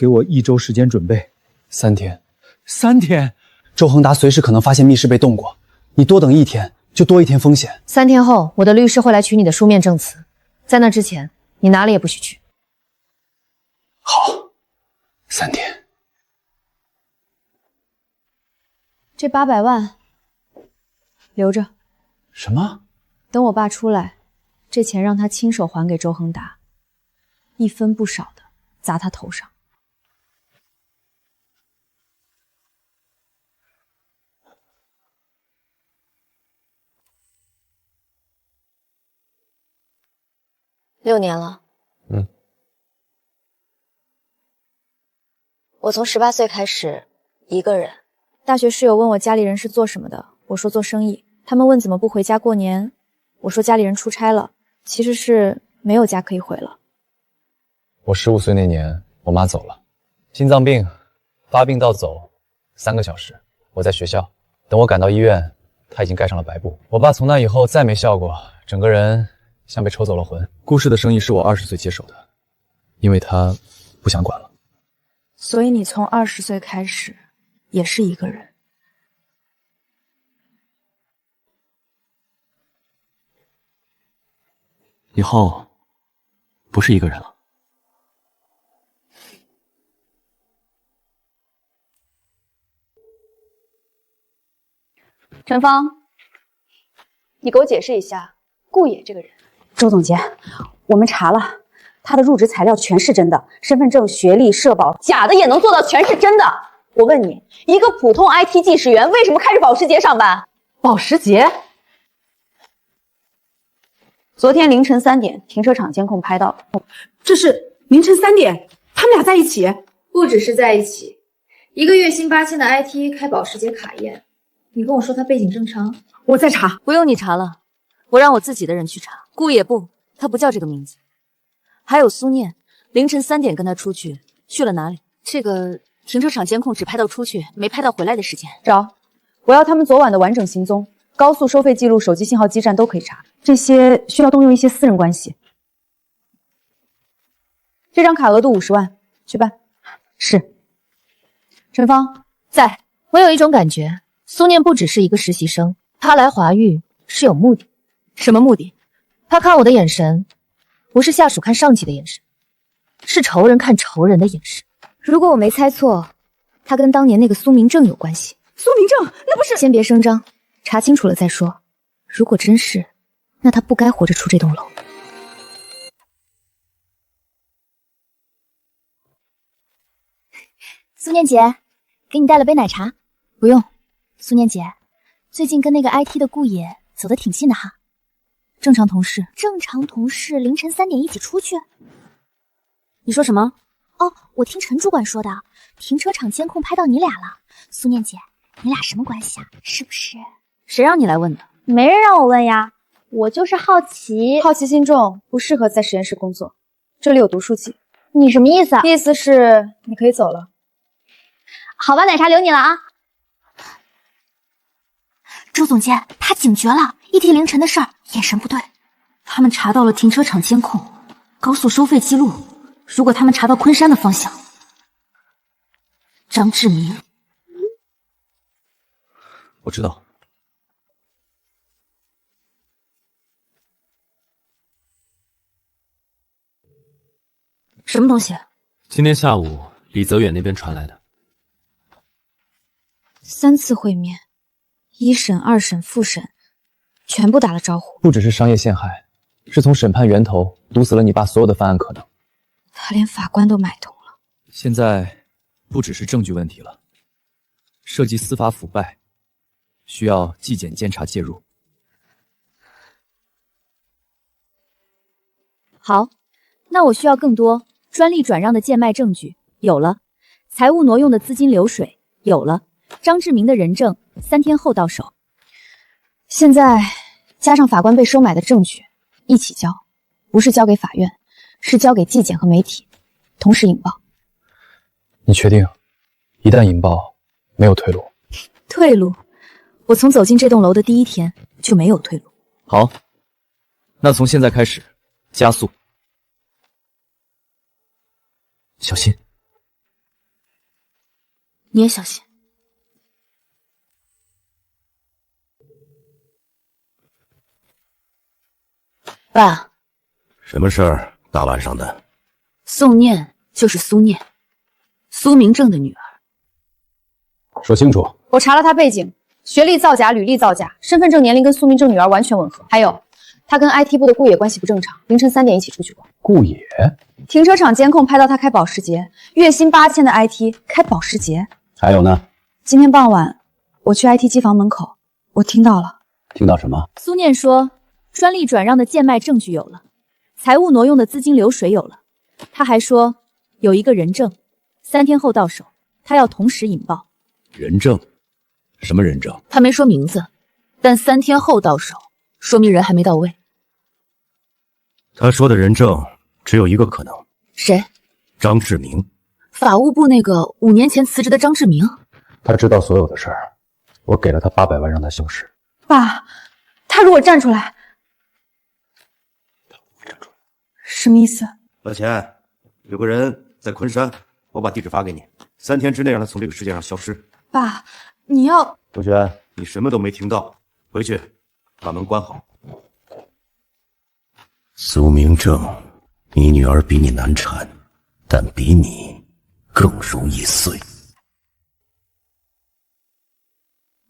我1周时间准备。3天。3天？周恒达随时可能发现密室被动过，你多等1天，就多1天风险。 3天后，我的律师会来取你的书面证词，在那之前，你哪里也不许去。好，3天。这800万留着。什么？等我爸出来，这钱让他亲手还给周恒达，1分不少的砸他头上。6年了。我从18岁开始一个人。大学室友问我家里人是做什么的，我说做生意。他们问怎么不回家过年，我说家里人出差了，其实是没有家可以回了。我15岁那年，我妈走了，心脏病，发病到走3个小时。我在学校，等我赶到医院，她已经盖上了白布。我爸从那以后再没笑过，整个人像被抽走了魂。顾氏的生意是我20岁接手的，因为他不想管了。所以你从20岁开始也是一个人。以后不是一个人了。陈芳，你给我解释一下顾野这个人。周总监，我们查了，他的入职材料全是真的，身份证、学历、社保，假的也能做到全是真的。我问你，一个普通 IT 技师员为什么开着保时捷上班？保时捷？昨天凌晨3点，停车场监控拍到，这是凌晨3点，他们俩在一起？不只是在一起，一个月薪8000的 IT 开保时捷卡宴，你跟我说他背景正常？我在查。不用你查了，我让我自己的人去查。顾野不，他不叫这个名字。还有苏念，凌晨3点跟他出去，去了哪里？这个停车场监控只拍到出去，没拍到回来的时间。找，我要他们昨晚的完整行踪，高速收费记录、手机信号基站都可以查。这些需要动用一些私人关系。这张卡额度50万，去办。是。陈芳在。我有一种感觉，苏念不只是一个实习生，他来华域是有目的。什么目的？他看我的眼神，不是下属看上级的眼神，是仇人看仇人的眼神。如果我没猜错，他跟当年那个苏明正有关系。苏明正，那不是……先别声张，查清楚了再说。如果真是，那他不该活着出这栋楼。苏念姐，给你带了杯奶茶。不用。苏念姐，最近跟那个 IT 的顾野走得挺近的哈。正常同事。正常同事凌晨3点一起出去？你说什么？哦，我听陈主管说的，停车场监控拍到你俩了。苏念姐，你俩什么关系啊？是不是？谁让你来问的？没人让我问呀，我就是好奇。好奇心重，不适合在实验室工作。这里有读书器。你什么意思啊？意思是你可以走了。好吧，奶茶留你了啊。周总监，他警觉了，一提凌晨的事儿，眼神不对。他们查到了停车场监控、高速收费记录。如果他们查到昆山的方向，张志明，我知道。什么东西？今天下午李泽远那边传来的。3次会面，1审、2审、复审，全部打了招呼。不只是商业陷害，是从审判源头堵死了你爸所有的犯案可能。他连法官都买通了。现在不只是证据问题了，涉及司法腐败，需要纪检监察介入。好，那我需要更多专利转让的贱卖证据，有了；财务挪用的资金流水，有了；张志明的人证3天后到手。现在加上法官被收买的证据，一起交，不是交给法院，是交给纪检和媒体，同时引爆。你确定？一旦引爆，没有退路？退路？我从走进这栋楼的第一天就没有退路。好，那从现在开始加速。小心。你也小心。爸，什么事儿？大晚上的。宋念就是苏念，苏明正的女儿。说清楚。我查了她背景，学历造假，履历造假，身份证年龄跟苏明正女儿完全吻合。还有，她跟 IT 部的顾野关系不正常，凌晨3点一起出去过。顾野？停车场监控拍到她开保时捷，月薪8000的 IT 开保时捷。还有呢？今天傍晚我去 IT 机房门口，我听到了。听到什么？苏念说，专利转让的贱卖证据有了，财务挪用的资金流水有了。他还说有一个人证，3天后到手，他要同时引爆。人证？什么人证？他没说名字，但3天后到手，说明人还没到位。他说的人证只有一个可能。谁？张志明。法务部那个5年前辞职的张志明。他知道所有的事儿，我给了他800万让他消失。爸，他如果站出来，什么意思？老钱，有个人在昆山，我把地址发给你，3天之内让他从这个世界上消失。爸，你要……周璇，你什么都没听到，回去把门关好。苏明正，你女儿比你难产，但比你更容易碎。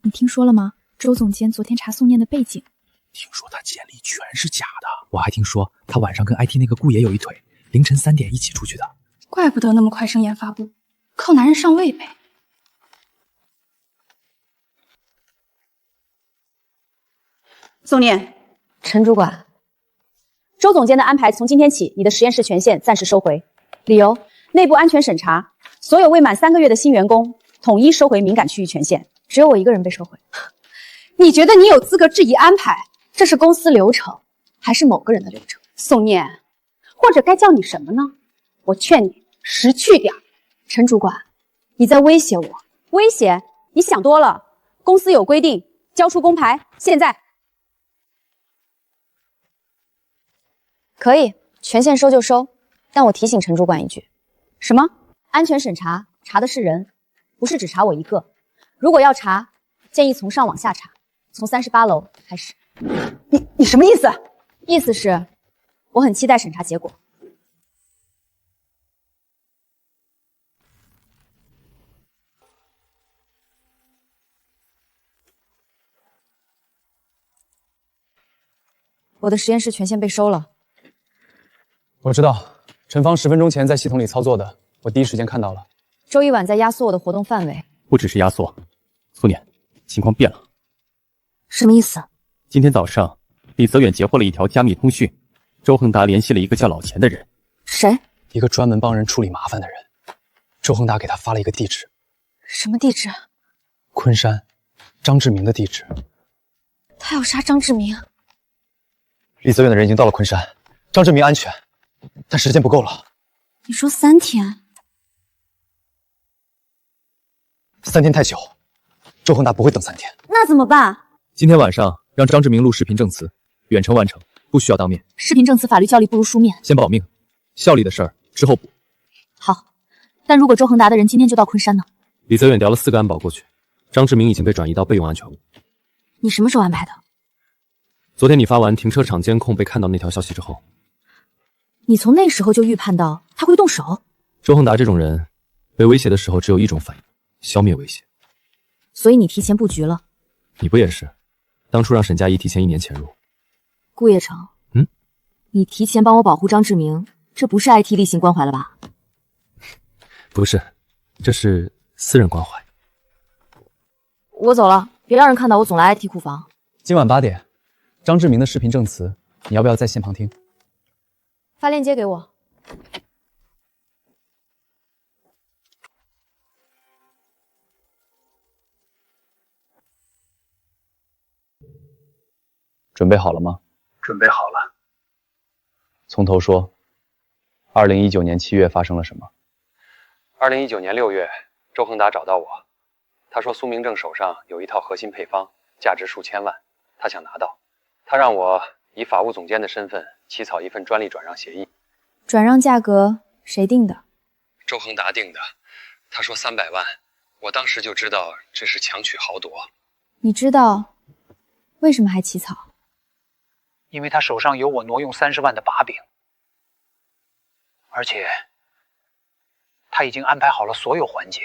你听说了吗？周总监昨天查宋念的背景，听说他简历全是假的。我还听说他晚上跟 IT 那个顾野有一腿，凌晨3点一起出去的。怪不得那么快升研发部，靠男人上位呗。宋念，陈主管，周总监的安排从今天起，你的实验室权限暂时收回。理由：内部安全审查，所有未满3个月的新员工统一收回敏感区域权限。只有我一个人被收回。你觉得你有资格质疑安排？这是公司流程，还是某个人的流程？宋念，或者该叫你什么呢？我劝你识趣点。陈主管，你在威胁我？威胁？你想多了。公司有规定，交出工牌。现在可以，权限收就收。但我提醒陈主管一句：什么？安全审查查的是人，不是只查我一个。如果要查，建议从上往下查，从38楼开始。你什么意思？意思是，我很期待审查结果。我的实验室权限被收了。我知道，陈芳10分钟前在系统里操作的，我第一时间看到了。周一晚在压缩我的活动范围。不只是压缩，苏念，情况变了。什么意思？今天早上，李泽远截获了一条加密通讯，周恒达联系了一个叫老钱的人。谁？一个专门帮人处理麻烦的人。周恒达给他发了一个地址。什么地址？昆山，张志明的地址。他要杀张志明。李泽远的人已经到了昆山，张志明安全，但时间不够了。你说3天？3天太久，周恒达不会等3天。那怎么办？今天晚上让张志明录视频证词，远程完成，不需要当面。视频证词法律效力不如书面，先保命，效力的事儿之后补。好，但如果周恒达的人今天就到昆山呢？李泽远调了4个安保过去，张志明已经被转移到备用安全屋。你什么时候安排的？昨天你发完停车场监控被看到那条消息之后，你从那时候就预判到他会动手。周恒达这种人，被威胁的时候只有一种反应，消灭威胁。所以你提前布局了。你不也是？当初让沈佳宜提前1年潜入。顾叶成，你提前帮我保护张志明，这不是 IT 例行关怀了吧？不是，这是私人关怀。我走了，别让人看到我总来 IT 库房。今晚8点，张志明的视频证词，你要不要在线旁听？发链接给我。准备好了吗？准备好了。从头说。2019年7月发生了什么？2019年6月，周恒达找到我，他说苏明正手上有一套核心配方，价值数千万，他想拿到。他让我以法务总监的身份起草一份专利转让协议。转让价格谁定的？周恒达定的。他说300万，我当时就知道这是强取豪夺。你知道为什么还起草？因为他手上有我挪用30万的把柄，而且他已经安排好了所有环节。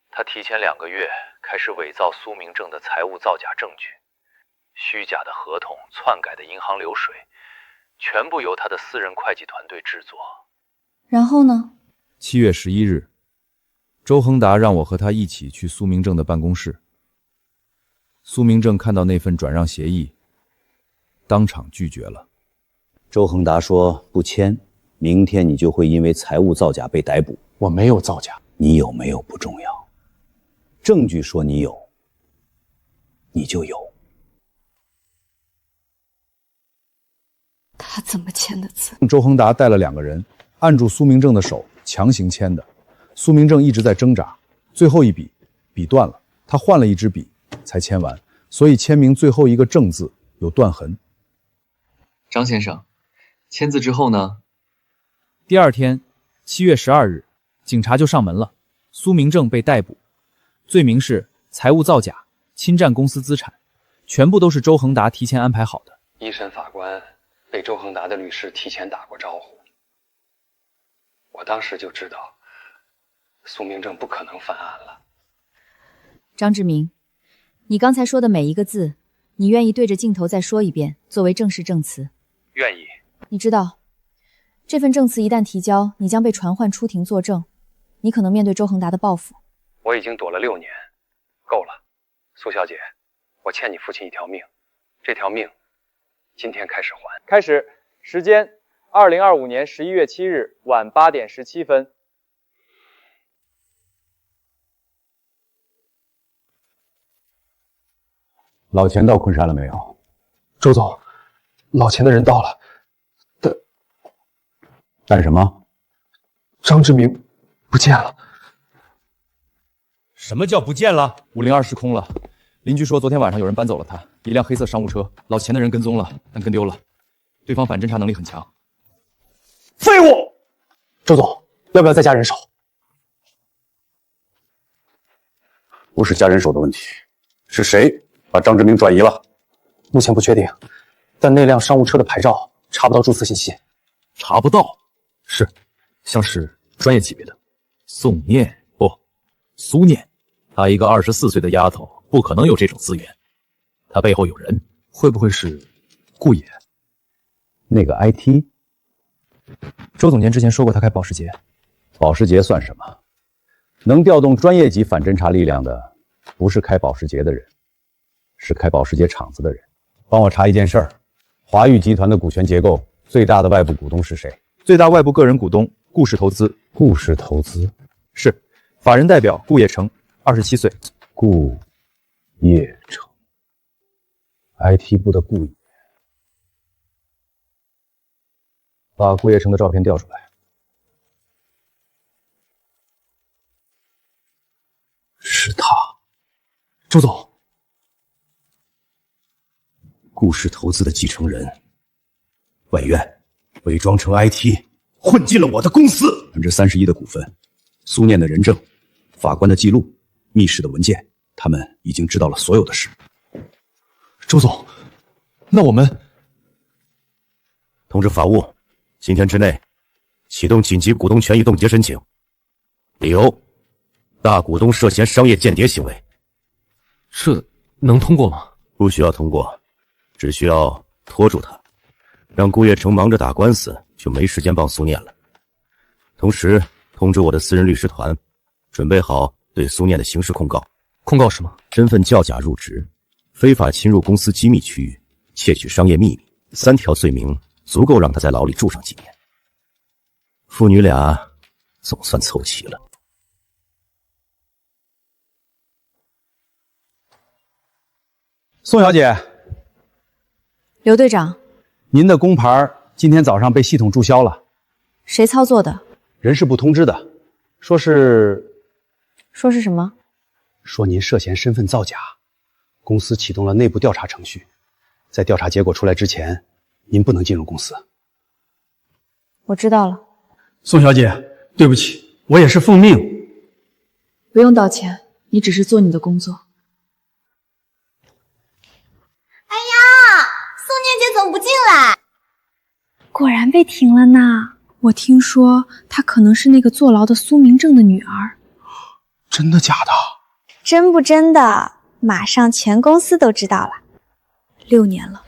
他提前2个月开始伪造苏明正的财务造假证据，虚假的合同、篡改的银行流水，全部由他的私人会计团队制作。然后呢？7月11日，周恒达让我和他一起去苏明正的办公室。苏明正看到那份转让协议，当场拒绝了。周恒达说不签，明天你就会因为财务造假被逮捕。我没有造假。你有没有不重要，证据说你有，你就有。他怎么签的字？周恒达带了2个人，按住苏明正的手，强行签的。苏明正一直在挣扎，最后一笔，笔断了，他换了一支笔才签完，所以签名最后一个正字有断痕。张先生，签字之后呢？第2天，7月12日，警察就上门了，苏明正被逮捕，罪名是财务造假、侵占公司资产，全部都是周恒达提前安排好的。一审法官被周恒达的律师提前打过招呼，我当时就知道苏明正不可能犯案了。张志明，你刚才说的每一个字，你愿意对着镜头再说一遍，作为正式证词？愿意。你知道，这份证词一旦提交，你将被传唤出庭作证，你可能面对周恒达的报复。我已经躲了6年，够了。苏小姐，我欠你父亲一条命，这条命今天开始还。开始，时间2025年11月7日晚8点17分。老钱到昆山了没有？周总，老钱的人到了。干什么？张志明不见了。什么叫不见了？502失空了。邻居说昨天晚上有人搬走了他，一辆黑色商务车，老钱的人跟踪了，但跟丢了。对方反侦查能力很强。废物！周总，要不要再加人手？不是加人手的问题，是谁把张志明转移了？目前不确定，但那辆商务车的牌照查不到注册信息。查不到？是，像是专业级别的。宋念不，苏念，她一个24岁的丫头，不可能有这种资源。她背后有人，会不会是顾野？那个 IT？ 周总监之前说过他开保时捷。保时捷算什么？能调动专业级反侦查力量的，不是开保时捷的人，是开保时捷厂子的人。帮我查一件事儿：华域集团的股权结构，最大的外部股东是谁？最大外部个人股东顾氏投资。顾氏投资是，法人代表顾野成，27岁。顾野成 ，IT 部的顾野。把顾野成的照片调出来。是他，周总。顾氏投资的继承人，外院伪装成 IT， 混进了我的公司，31%的股份，苏念的人证，法官的记录，密室的文件，他们已经知道了所有的事。周总，那我们通知法务，今天之内启动紧急股东权益冻结申请，理由大股东涉嫌商业间谍行为。这能通过吗？不需要通过，只需要拖住他，让顾月成忙着打官司，就没时间帮苏念了。同时通知我的私人律师团，准备好对苏念的刑事控告。控告什么？身份造假入职，非法侵入公司机密区域，窃取商业秘密，3条罪名足够让他在牢里住上几年。父女俩总算凑齐了。宋小姐，刘队长，您的工牌今天早上被系统注销了。谁操作的？人事部通知的，说是什么？说您涉嫌身份造假，公司启动了内部调查程序，在调查结果出来之前，您不能进入公司。我知道了。宋小姐，对不起，我也是奉命。不用道歉，你只是做你的工作。哎呀，宋念姐怎么不进来？果然被停了呢。我听说她可能是那个坐牢的苏明正的女儿。真的假的？真不真的，马上全公司都知道了。6年了，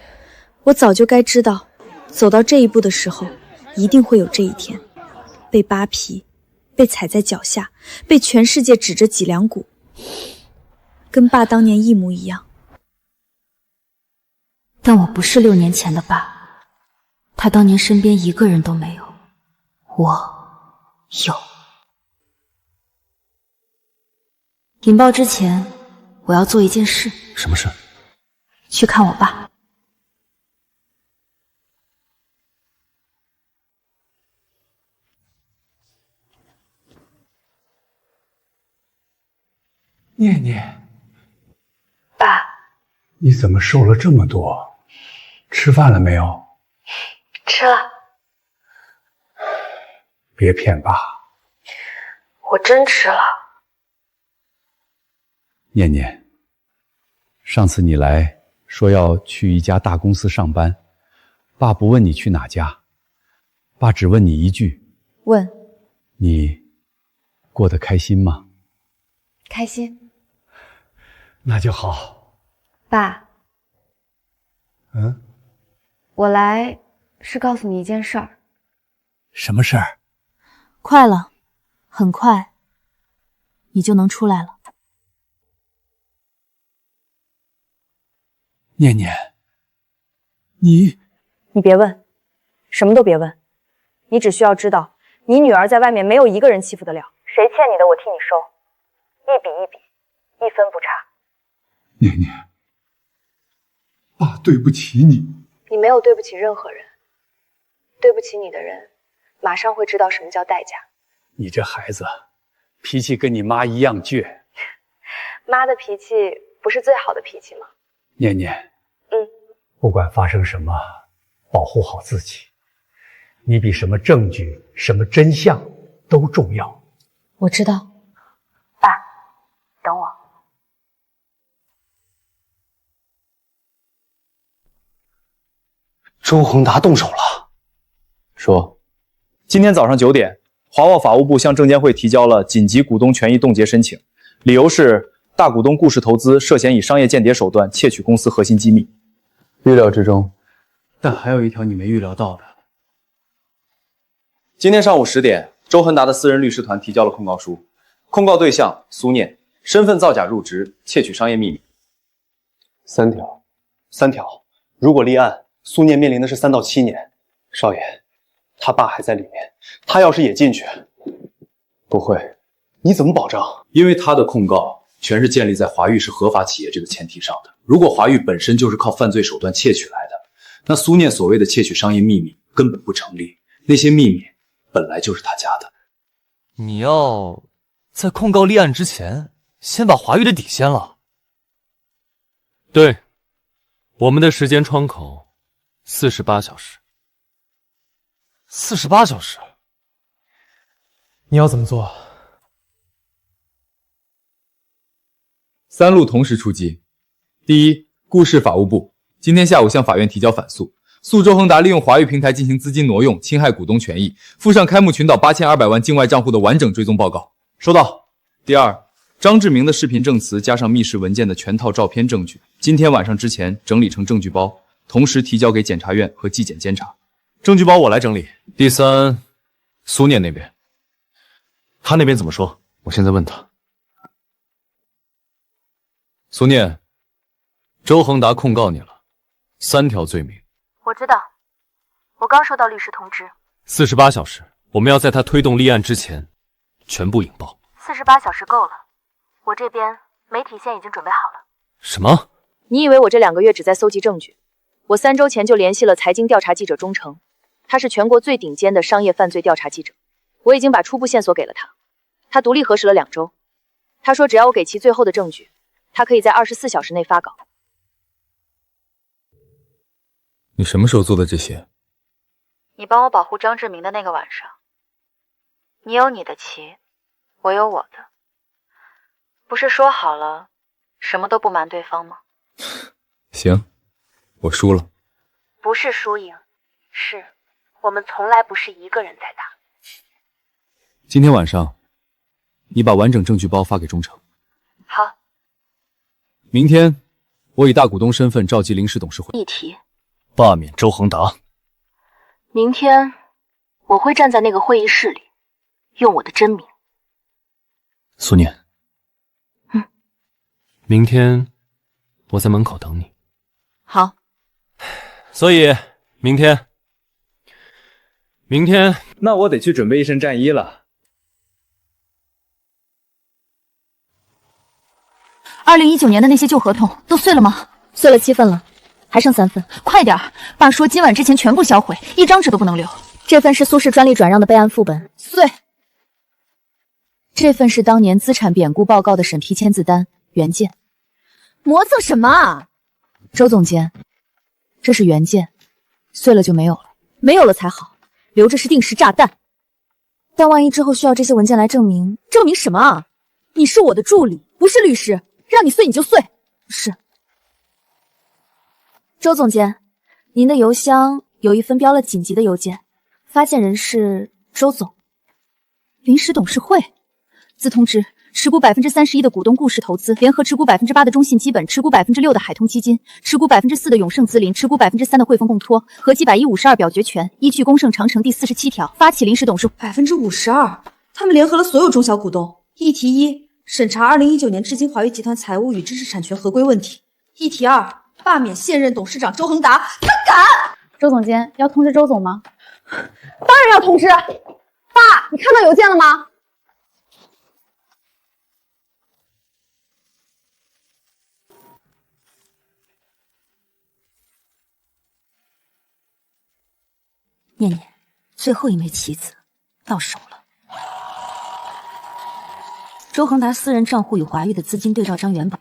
我早就该知道，走到这一步的时候，一定会有这一天，被扒皮，被踩在脚下，被全世界指着脊梁骨，跟爸当年一模一样。但我不是6年前的爸，他当年身边一个人都没有，我有。引爆之前，我要做一件事。什么事？去看我爸。念念，爸，你怎么瘦了这么多？吃饭了没有？吃了。别骗爸。我真吃了。念念，上次你来说要去一家大公司上班，爸不问你去哪家，爸只问你一句：问你过得开心吗？开心。那就好。爸，我来是告诉你一件事儿。什么事儿？快了，很快，你就能出来了。念念，你别问，什么都别问，你只需要知道，你女儿在外面没有一个人欺负得了，谁欠你的我替你收，一笔一笔，一分不差。念念，爸对不起你。你没有对不起任何人，对不起你的人，马上会知道什么叫代价。你这孩子，脾气跟你妈一样倔。妈的脾气不是最好的脾气吗？念念，不管发生什么，保护好自己。你比什么证据、什么真相都重要。我知道。爸，等我。周恒达动手了。说，今天早上9点，华沃法务部向证监会提交了紧急股东权益冻结申请，理由是大股东顾氏投资涉嫌以商业间谍手段窃取公司核心机密。预料之中，但还有一条你没预料到的。今天上午10点，周恒达的私人律师团提交了控告书，控告对象苏念身份造假入职，窃取商业秘密。3条。如果立案，苏念面临的是3到7年。少爷，他爸还在里面，他要是也进去，不会，你怎么保证？因为他的控告全是建立在华域是合法企业这个前提上的。如果华域本身就是靠犯罪手段窃取来的，那苏念所谓的窃取商业秘密根本不成立，那些秘密本来就是他家的。你要在控告立案之前，先把华域的底掀了。对，我们的时间窗口48小时。48小时？你要怎么做？3路同时出击。第一，顾氏法务部今天下午向法院提交反诉，诉周恒达利用华域平台进行资金挪用，侵害股东权益，附上开幕群岛8200万境外账户的完整追踪报告。收到。第二，张志明的视频证词加上密室文件的全套照片证据，今天晚上之前整理成证据包，同时提交给检察院和纪检监察。证据包我来整理。第三，苏念那边，他那边怎么说？我现在问他。苏念，周恒达控告你了3条罪名。我知道，我刚收到律师通知。48小时，我们要在他推动立案之前全部引爆。48小时够了，我这边媒体线已经准备好了。什么？你以为我这2个月只在搜集证据？我3周前就联系了财经调查记者钟诚，他是全国最顶尖的商业犯罪调查记者，我已经把初步线索给了他，他独立核实了2周，他说只要我给其最后的证据，他可以在24小时内发稿。你什么时候做的这些？你帮我保护张志明的那个晚上，你有你的棋，我有我的，不是说好了什么都不瞒对方吗？行，我输了。不是输赢，是我们从来不是一个人在打。今天晚上，你把完整证据包发给钟诚。好。明天，我以大股东身份召集临时董事会，议题罢免周恒达。明天我会站在那个会议室里，用我的真名。苏念，明天我在门口等你。好。所以明天，那我得去准备一身战衣了。2019年的那些旧合同都碎了吗？碎了7份了，还剩3份。快点儿，爸说今晚之前全部销毁，一张纸都不能留。这份是苏氏专利转让的备案副本，碎。这份是当年资产贬估报告的审批签字单原件。磨蹭什么啊？周总监，这是原件，碎了就没有了，没有了才好，留着是定时炸弹。但万一之后需要这些文件来证明，证明什么啊？你是我的助理，不是律师，让你碎你就碎。是。周总监，您的邮箱有一份标了紧急的邮件，发件人是周总。临时董事会自通知，持股31%的股东顾氏投资联合持股8%的中信基本，持股6%的海通基金，持股4%的永盛资林，持股3%的汇丰共托，合计152表决权，依据公盛长城第47条发起临时董事。52%，他们联合了所有中小股东。议题1，审查2019年至今华谊集团财务与知识产权合规问题。议题2，罢免现任董事长周恒达。他敢！周总监要通知周总吗？当然要通知。爸，你看到邮件了吗？念念，最后一枚棋子到手了。周恒达私人账户与华谊的资金对照章原本。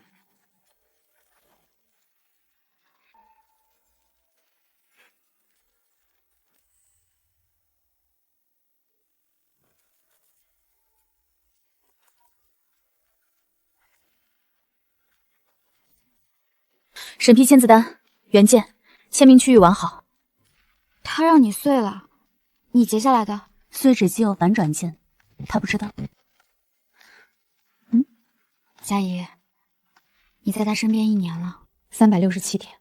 审批签字单原件，签名区域完好。他让你碎了，你截下来的碎纸机有反转键，他不知道。佳怡，你在他身边1年了，367天，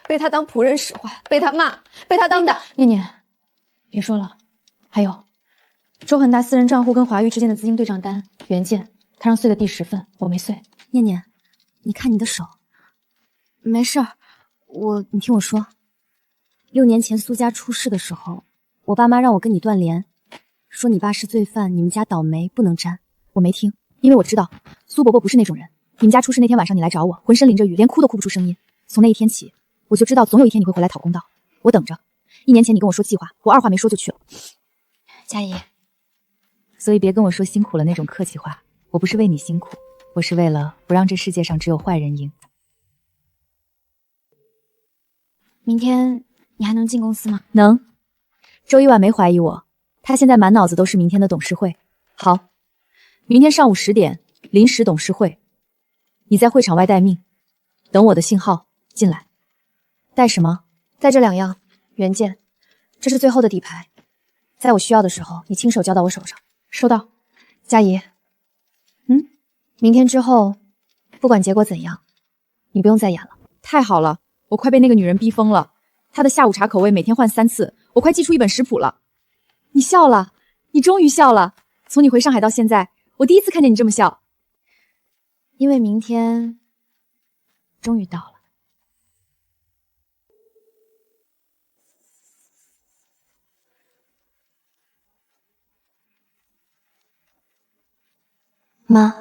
被他当仆人使唤，被他骂，被他当打。念念，别说了。还有，周恒达私人账户跟华谊之间的资金对账单原件，他让碎的第10份，我没碎。念念，你看你的手。没事儿，你听我说，6年前苏家出事的时候，我爸妈让我跟你断联，说你爸是罪犯，你们家倒霉不能沾。我没听，因为我知道苏伯伯不是那种人。你们家出事那天晚上你来找我，浑身淋着雨，连哭都哭不出声音。从那一天起，我就知道总有一天你会回来讨公道，我等着。1年前你跟我说计划，我二话没说就去了。佳怡，所以别跟我说辛苦了那种客气话，我不是为你辛苦，我是为了不让这世界上只有坏人赢。明天你还能进公司吗？能。周一婉没怀疑我，他现在满脑子都是明天的董事会。好，明天上午10点，临时董事会，你在会场外待命，等我的信号进来。带什么？带这2样原件，这是最后的底牌，在我需要的时候，你亲手交到我手上。收到。佳怡，明天之后，不管结果怎样，你不用再演了。太好了，我快被那个女人逼疯了。她的下午茶口味每天换3次，我快记出一本食谱了。你笑了，你终于笑了。从你回上海到现在，我第一次看见你这么笑。因为明天终于到了。妈，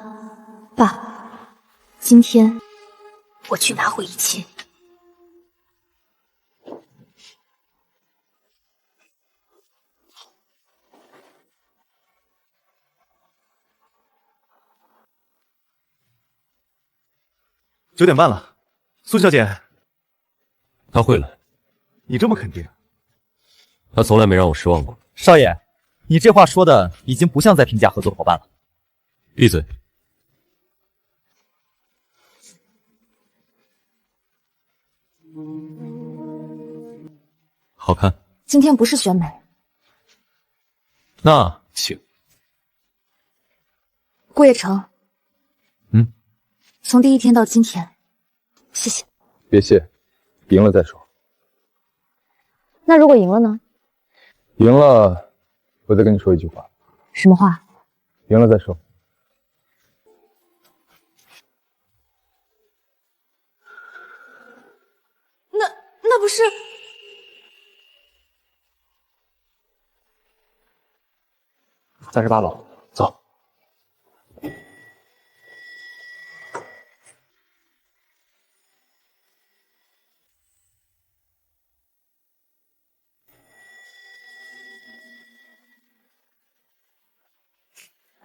爸，今天我去拿回一切。9点半了，苏小姐，他会来。你这么肯定？他从来没让我失望过。少爷，你这话说的已经不像在评价合作伙伴了。闭嘴。好看。今天不是选美，那请。顾叶成。从第一天到今天，谢谢。别谢，赢了再说。那如果赢了呢？赢了，我再跟你说一句话。什么话？赢了再说。那不是？38楼，走。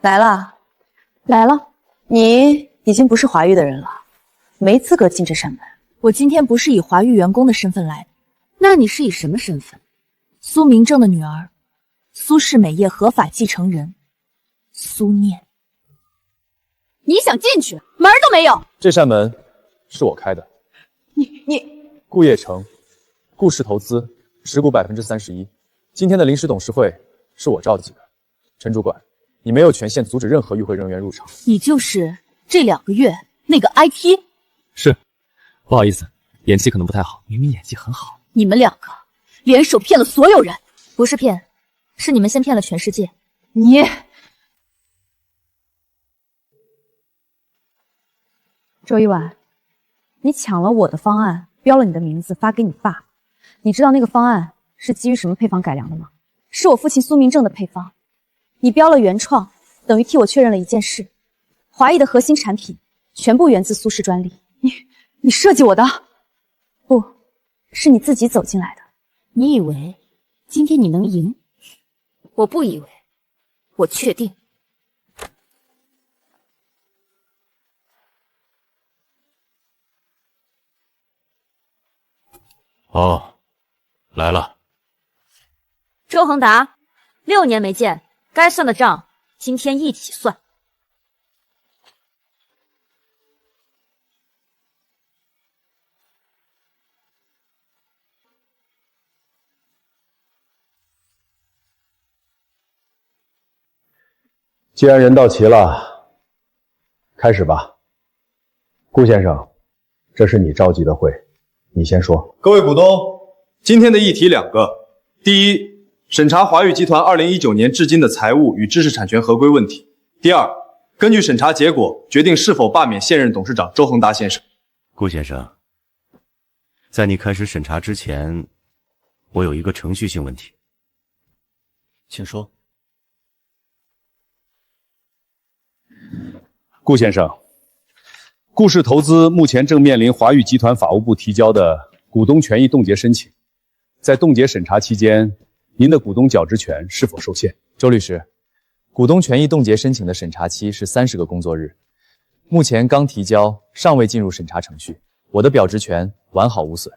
来了，来了。你已经不是华玉的人了，没资格进这扇门。我今天不是以华玉员工的身份来的，那你是以什么身份？苏明正的女儿，苏氏美业合法继承人，苏念。你想进去，门儿都没有。这扇门是我开的。你顾叶成，顾氏投资持股31%。今天的临时董事会是我召集的。陈主管，你没有权限阻止任何与会人员入场。你就是这2个月那个 IT？ 是，不好意思，演技可能不太好，明明演技很好。你们2个联手骗了所有人，不是骗，是你们先骗了全世界。你，周一婉，你抢了我的方案，标了你的名字发给你爸。你知道那个方案是基于什么配方改良的吗？是我父亲苏明正的配方。你标了原创，等于替我确认了一件事：华谊的核心产品全部源自苏氏专利。你设计我的？不，是你自己走进来的。你以为今天你能赢？我不以为，我确定。哦，来了。周恒达，6年没见，该算的账今天一起算。既然人到齐了，开始吧。顾先生，这是你召集的会，你先说。各位股东，今天的议题2个：第一，审查华玉集团2019年至今的财务与知识产权合规问题；第二，根据审查结果决定是否罢免现任董事长周恒达先生。顾先生，在你开始审查之前，我有一个程序性问题，请说。顾先生，顾氏投资目前正面临华玉集团法务部提交的股东权益冻结申请，在冻结审查期间，您的股东角职权是否受限？周律师，股东权益冻结申请的审查期是30个工作日，目前刚提交，尚未进入审查程序，我的表职权完好无损。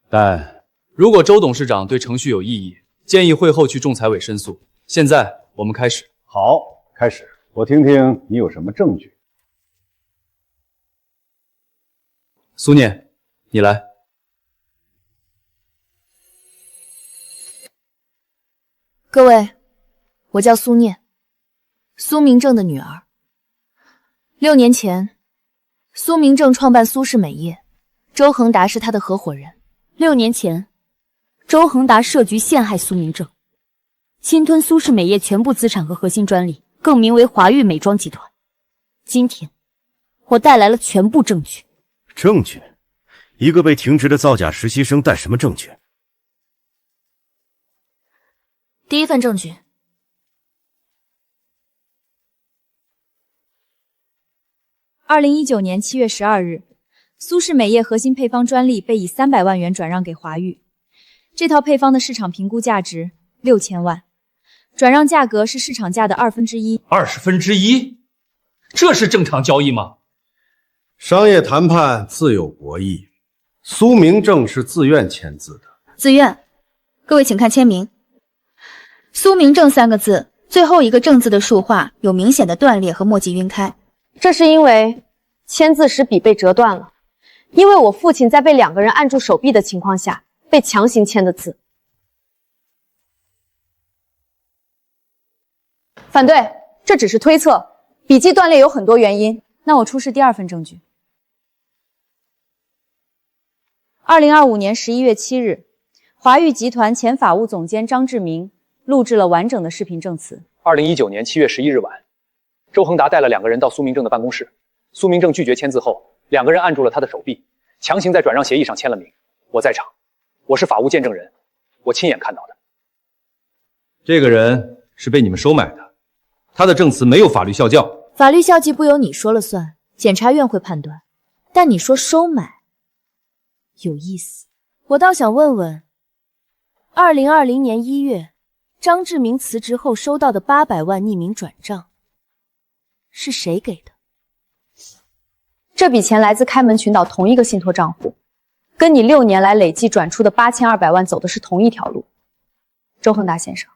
但如果周董事长对程序有异议，建议会后去仲裁委申诉。现在我们开始。好，开始。我听听你有什么证据。苏念，你来。各位，我叫苏念，苏明正的女儿。6年前，苏明正创办苏氏美业，周恒达是他的合伙人。6年前，周恒达设局陷害苏明正，侵吞苏氏美业全部资产和核心专利，更名为华域美妆集团。今天，我带来了全部证据。证据？一个被停职的造假实习生带什么证据？第一份证据。2019年7月12日，苏氏美业核心配方专利被以300万元转让给华域。这套配方的市场评估价值6000万，转让价格是市场价的1/20。1/20？这是正常交易吗？商业谈判自有博弈，苏明正是自愿签字的。自愿，各位请看签名。苏明正3个字，最后一个正字的竖画有明显的断裂和墨迹晕开。这是因为签字时笔被折断了，因为我父亲在被2个人按住手臂的情况下被强行签的字。反对，这只是推测，笔迹断裂有很多原因。那我出示第2份证据。2025年11月7日，华域集团前法务总监张志明录制了完整的视频证词。2019年7月11日晚，周恒达带了2个人到苏明正的办公室，苏明正拒绝签字后，2个人按住了他的手臂，强行在转让协议上签了名。我在场，我是法务见证人，我亲眼看到的。这个人是被你们收买的，他的证词没有法律效效。法律效绩不由你说了算，检察院会判断。但你说收买，有意思。我倒想问问，2020年1月，张志明辞职后收到的800万匿名转账，是谁给的？这笔钱来自开门群岛同一个信托账户，跟你6年来累计转出的8200万走的是同一条路。周恒达先生，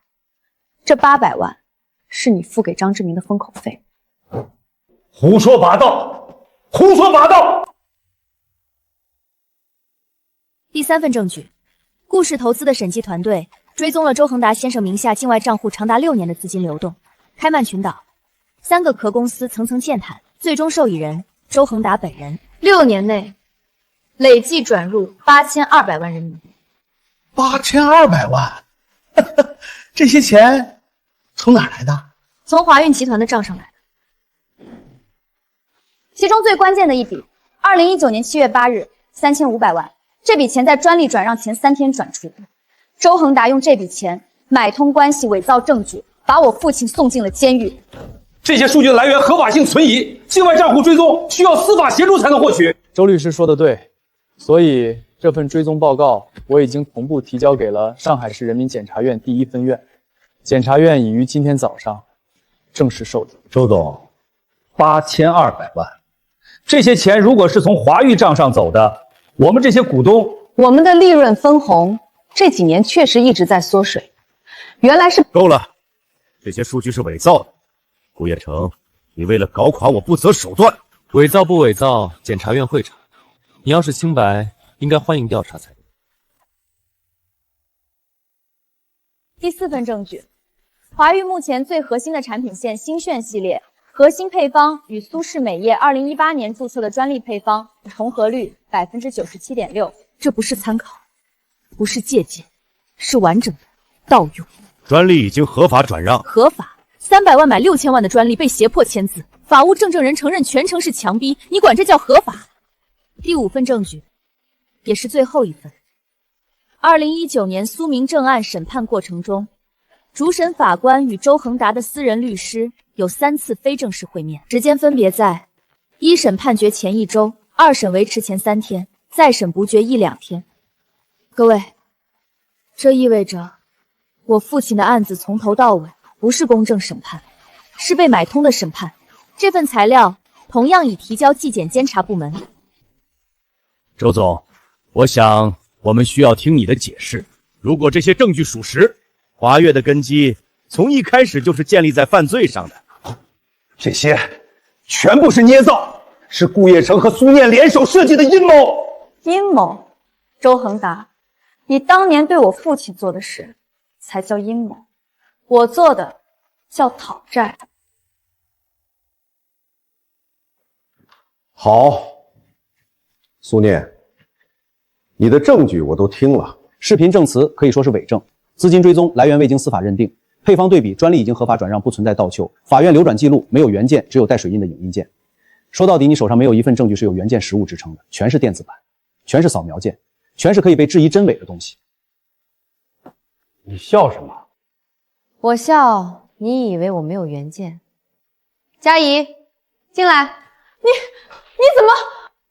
这800万是你付给张志明的封口费。胡说八道！胡说八道！第3份证据，顾氏投资的审计团队追踪了周恒达先生名下境外账户长达6年的资金流动。开曼群岛3个壳公司层层践踏，最终受益人周恒达本人6年内累计转入8200万人民币。8200万，这些钱从哪来的？从华运集团的账上来的。其中最关键的一笔，2019年7月8日，3500万，这笔钱在专利转让前3天转出。周恒达用这笔钱买通关系，伪造证据，把我父亲送进了监狱。这些数据的来源合法性存疑，境外账户追踪需要司法协助才能获取。周律师说的对，所以这份追踪报告我已经同步提交给了上海市人民检察院第1分院，检察院已于今天早上正式受理。周总，8200万，这些钱如果是从华域账上走的，我们这些股东，我们的利润分红这几年确实一直在缩水，原来是够了，这些数据是伪造的。顾叶成，你为了搞垮我不择手段。伪造不伪造，检察院会查。你要是清白，应该欢迎调查才对。第4份证据，华域目前最核心的产品线星炫系列核心配方与苏氏美业2018年注册的专利配方重合率97.6%，这不是参考，不是借鉴，是完整的盗用。专利已经合法转让，合法？300万买6000万的专利被胁迫签字，法务证证人承认全程是强逼，你管这叫合法？第5份证据，也是最后一份。2019年苏明正案审判过程中，主审法官与周恒达的私人律师有3次非正式会面，时间分别在1审判决前1周，2审维持前3天，再审不决1-2天。各位，这意味着我父亲的案子从头到尾不是公正审判，是被买通的审判。这份材料同样已提交纪检监察部门。周总，我想我们需要听你的解释。如果这些证据属实，华越的根基从一开始就是建立在犯罪上的。这些全部是捏造，是顾叶成和苏念联手设计的阴谋。阴谋？周恒达，你当年对我父亲做的事才叫阴谋，我做的叫讨债。好，苏念，你的证据我都听了。视频证词可以说是伪证，资金追踪来源未经司法认定，配方对比专利已经合法转让，不存在盗窃。法院流转记录没有原件，只有带水印的影印件。说到底，你手上没有一份证据是有原件实物支撑的，全是电子版，全是扫描件，全是可以被质疑真伪的东西。你笑什么？我笑，你以为我没有原件？佳怡，进来。你怎么？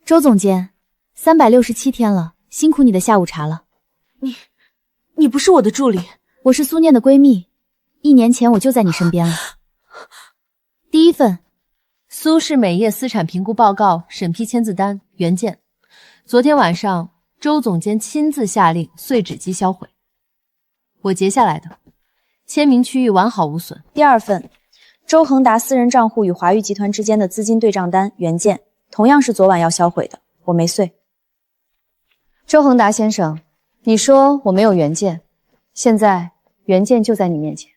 周总监，367天了，辛苦你的下午茶了。你不是我的助理，我是苏念的闺蜜，1年前我就在你身边了。第一份，苏氏美业资产评估报告审批签字单原件，昨天晚上周总监亲自下令碎纸机销毁，我截下来的，签名区域完好无损。第二份，周恒达私人账户与华域集团之间的资金对账单原件，同样是昨晚要销毁的，我没碎。周恒达先生，你说我没有原件，现在原件就在你面前。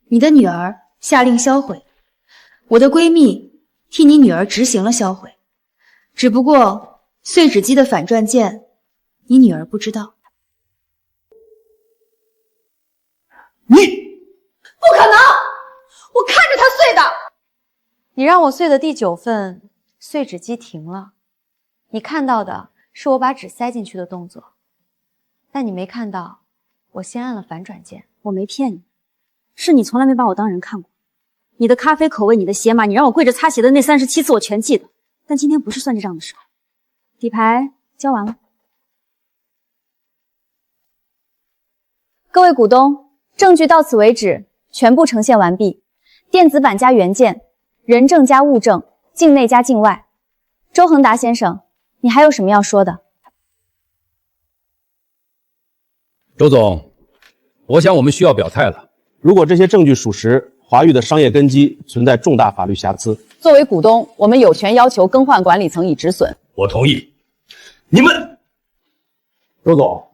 你的女儿下令销毁，我的闺蜜替你女儿执行了销毁，只不过碎纸机的反转件，你女儿不知道。不可能！我看着他碎的。你让我碎的第9份，碎纸机停了。你看到的是我把纸塞进去的动作，但你没看到我先按了反转键。我没骗你，是你从来没把我当人看过。你的咖啡口味，你的鞋码，你让我跪着擦鞋的那37次我全记得，但今天不是算这账的时候。底牌交完了。各位股东，证据到此为止，全部呈现完毕。电子版加原件，人证加物证，境内加境外。周恒达先生，你还有什么要说的？周总，我想我们需要表态了。如果这些证据属实，华域的商业根基存在重大法律瑕疵，作为股东，我们有权要求更换管理层以止损。我同意。你们，周总，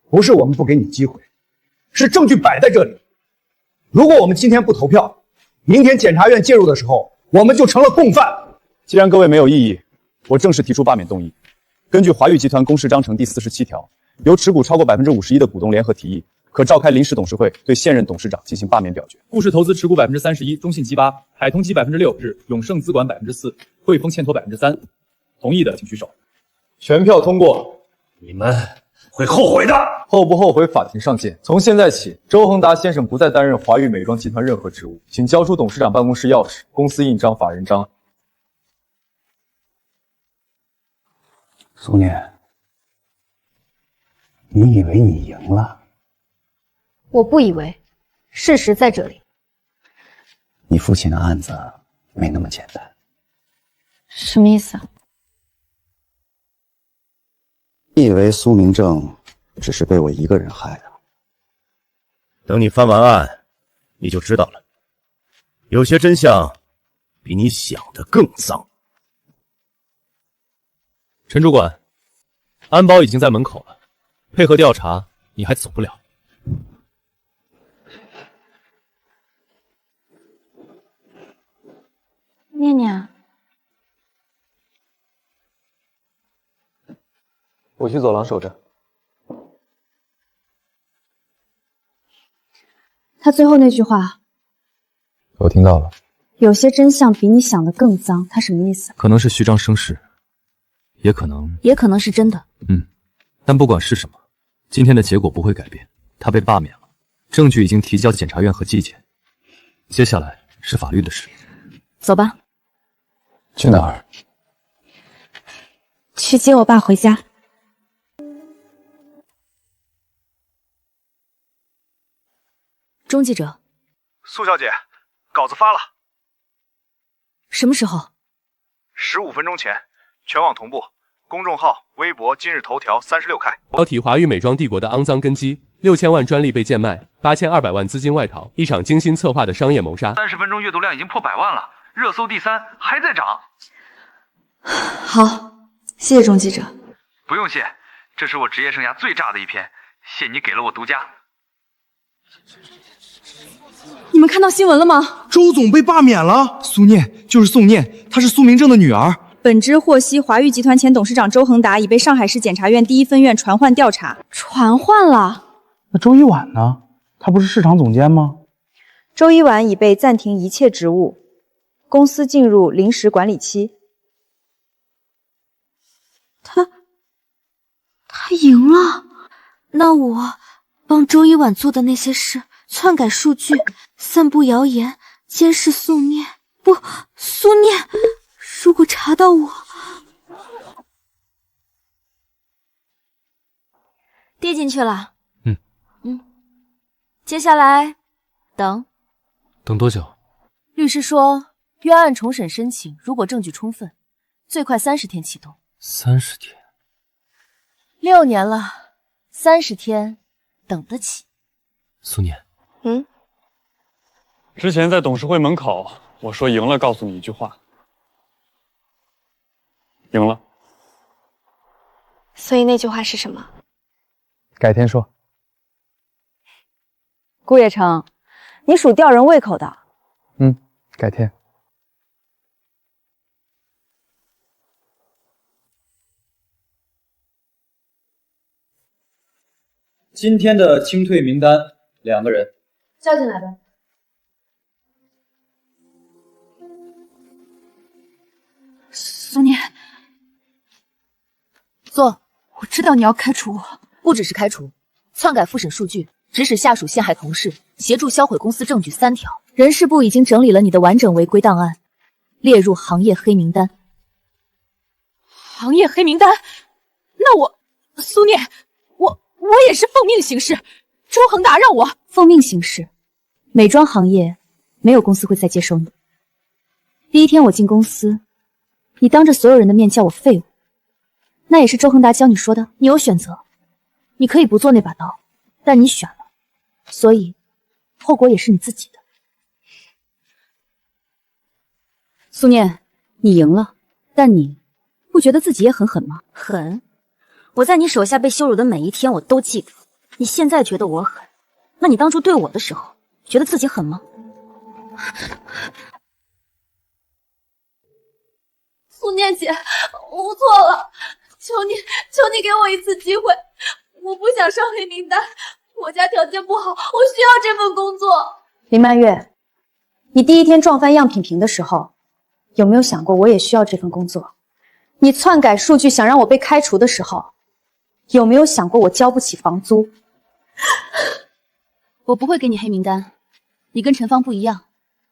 不是我们不给你机会，是证据摆在这里。如果我们今天不投票，明天检察院介入的时候，我们就成了共犯。既然各位没有异议，我正式提出罢免动议。根据华域集团公示章程第47条，由持股超过51%的股东联合提议，可召开临时董事会对现任董事长进行罢免表决。顾氏投资持股31%，中信基8%，海通基6%，永盛资管4%，汇丰欠托3%。同意的请举手。全票通过。你们会后悔的。后不后悔，法庭上见。从现在起，周恒达先生不再担任华域美妆集团任何职务，请交出董事长办公室钥匙、公司印章、法人章。苏念，你以为你赢了？我不以为，事实在这里。你父亲的案子没那么简单。什么意思啊？你以为苏明正只是被我一个人害的？等你翻完案，你就知道了。有些真相比你想的更脏。陈主管，安保已经在门口了，配合调查，你还走不了。念念，我去走廊守着。他最后那句话，我听到了。有些真相比你想的更脏，他什么意思？可能是虚张声势，也可能是真的。但不管是什么，今天的结果不会改变，他被罢免了，证据已经提交检察院和纪检，接下来是法律的事。走吧。去哪儿？去接我爸回家。钟记者，苏小姐，稿子发了。什么时候？15分钟前，全网同步，公众号、微博、今日头条36开。标题：华域美妆帝国的肮脏根基，6000万专利被贱卖，8200万资金外逃，一场精心策划的商业谋杀。30分钟阅读量已经破100万了，热搜第3，还在涨。好，谢谢钟记者。不用谢，这是我职业生涯最炸的一篇，谢你给了我独家。你们看到新闻了吗？周总被罢免了。苏念就是宋念，她是苏明正的女儿。本支获悉，华域集团前董事长周恒达已被上海市检察院第一分院传唤调查。传唤了？那周一婉呢？他不是市场总监吗？周一婉已被暂停一切职务，公司进入临时管理期。他赢了，那我帮周一婉做的那些事，篡改数据、散布谣言、监视苏念，苏念，如果查到我，递进去了。接下来等多久？律师说，冤案重审申请如果证据充分，最快30天启动。30天6年了，30天等得起。苏念，之前在董事会门口，我说赢了，告诉你一句话，赢了。所以那句话是什么？改天说。顾叶成，你属吊人胃口的。改天。今天的清退名单2个人，叫进来吧。苏念，坐。我知道你要开除我，不只是开除，篡改复审数据，指使下属陷害同事，协助销毁公司证据3条。人事部已经整理了你的完整违规档案，列入行业黑名单。行业黑名单？那我，苏念，我也是奉命行事。周恒达让我奉命行事。美妆行业没有公司会再接收你。第一天我进公司，你当着所有人的面叫我废物，那也是周恒达教你说的。你有选择，你可以不做那把刀，但你选了，所以后果也是你自己的。苏念，你赢了，但你不觉得自己也很狠吗？狠？我在你手下被羞辱的每一天我都记得。你现在觉得我狠，那你当初对我的时候，觉得自己狠吗？苏念姐，我错了，求你给我一次机会，我不想上黑名单，我家条件不好，我需要这份工作。林曼月，你第一天撞翻样品瓶的时候，有没有想过我也需要这份工作？你篡改数据想让我被开除的时候，有没有想过我交不起房租？我不会给你黑名单，你跟陈芳不一样，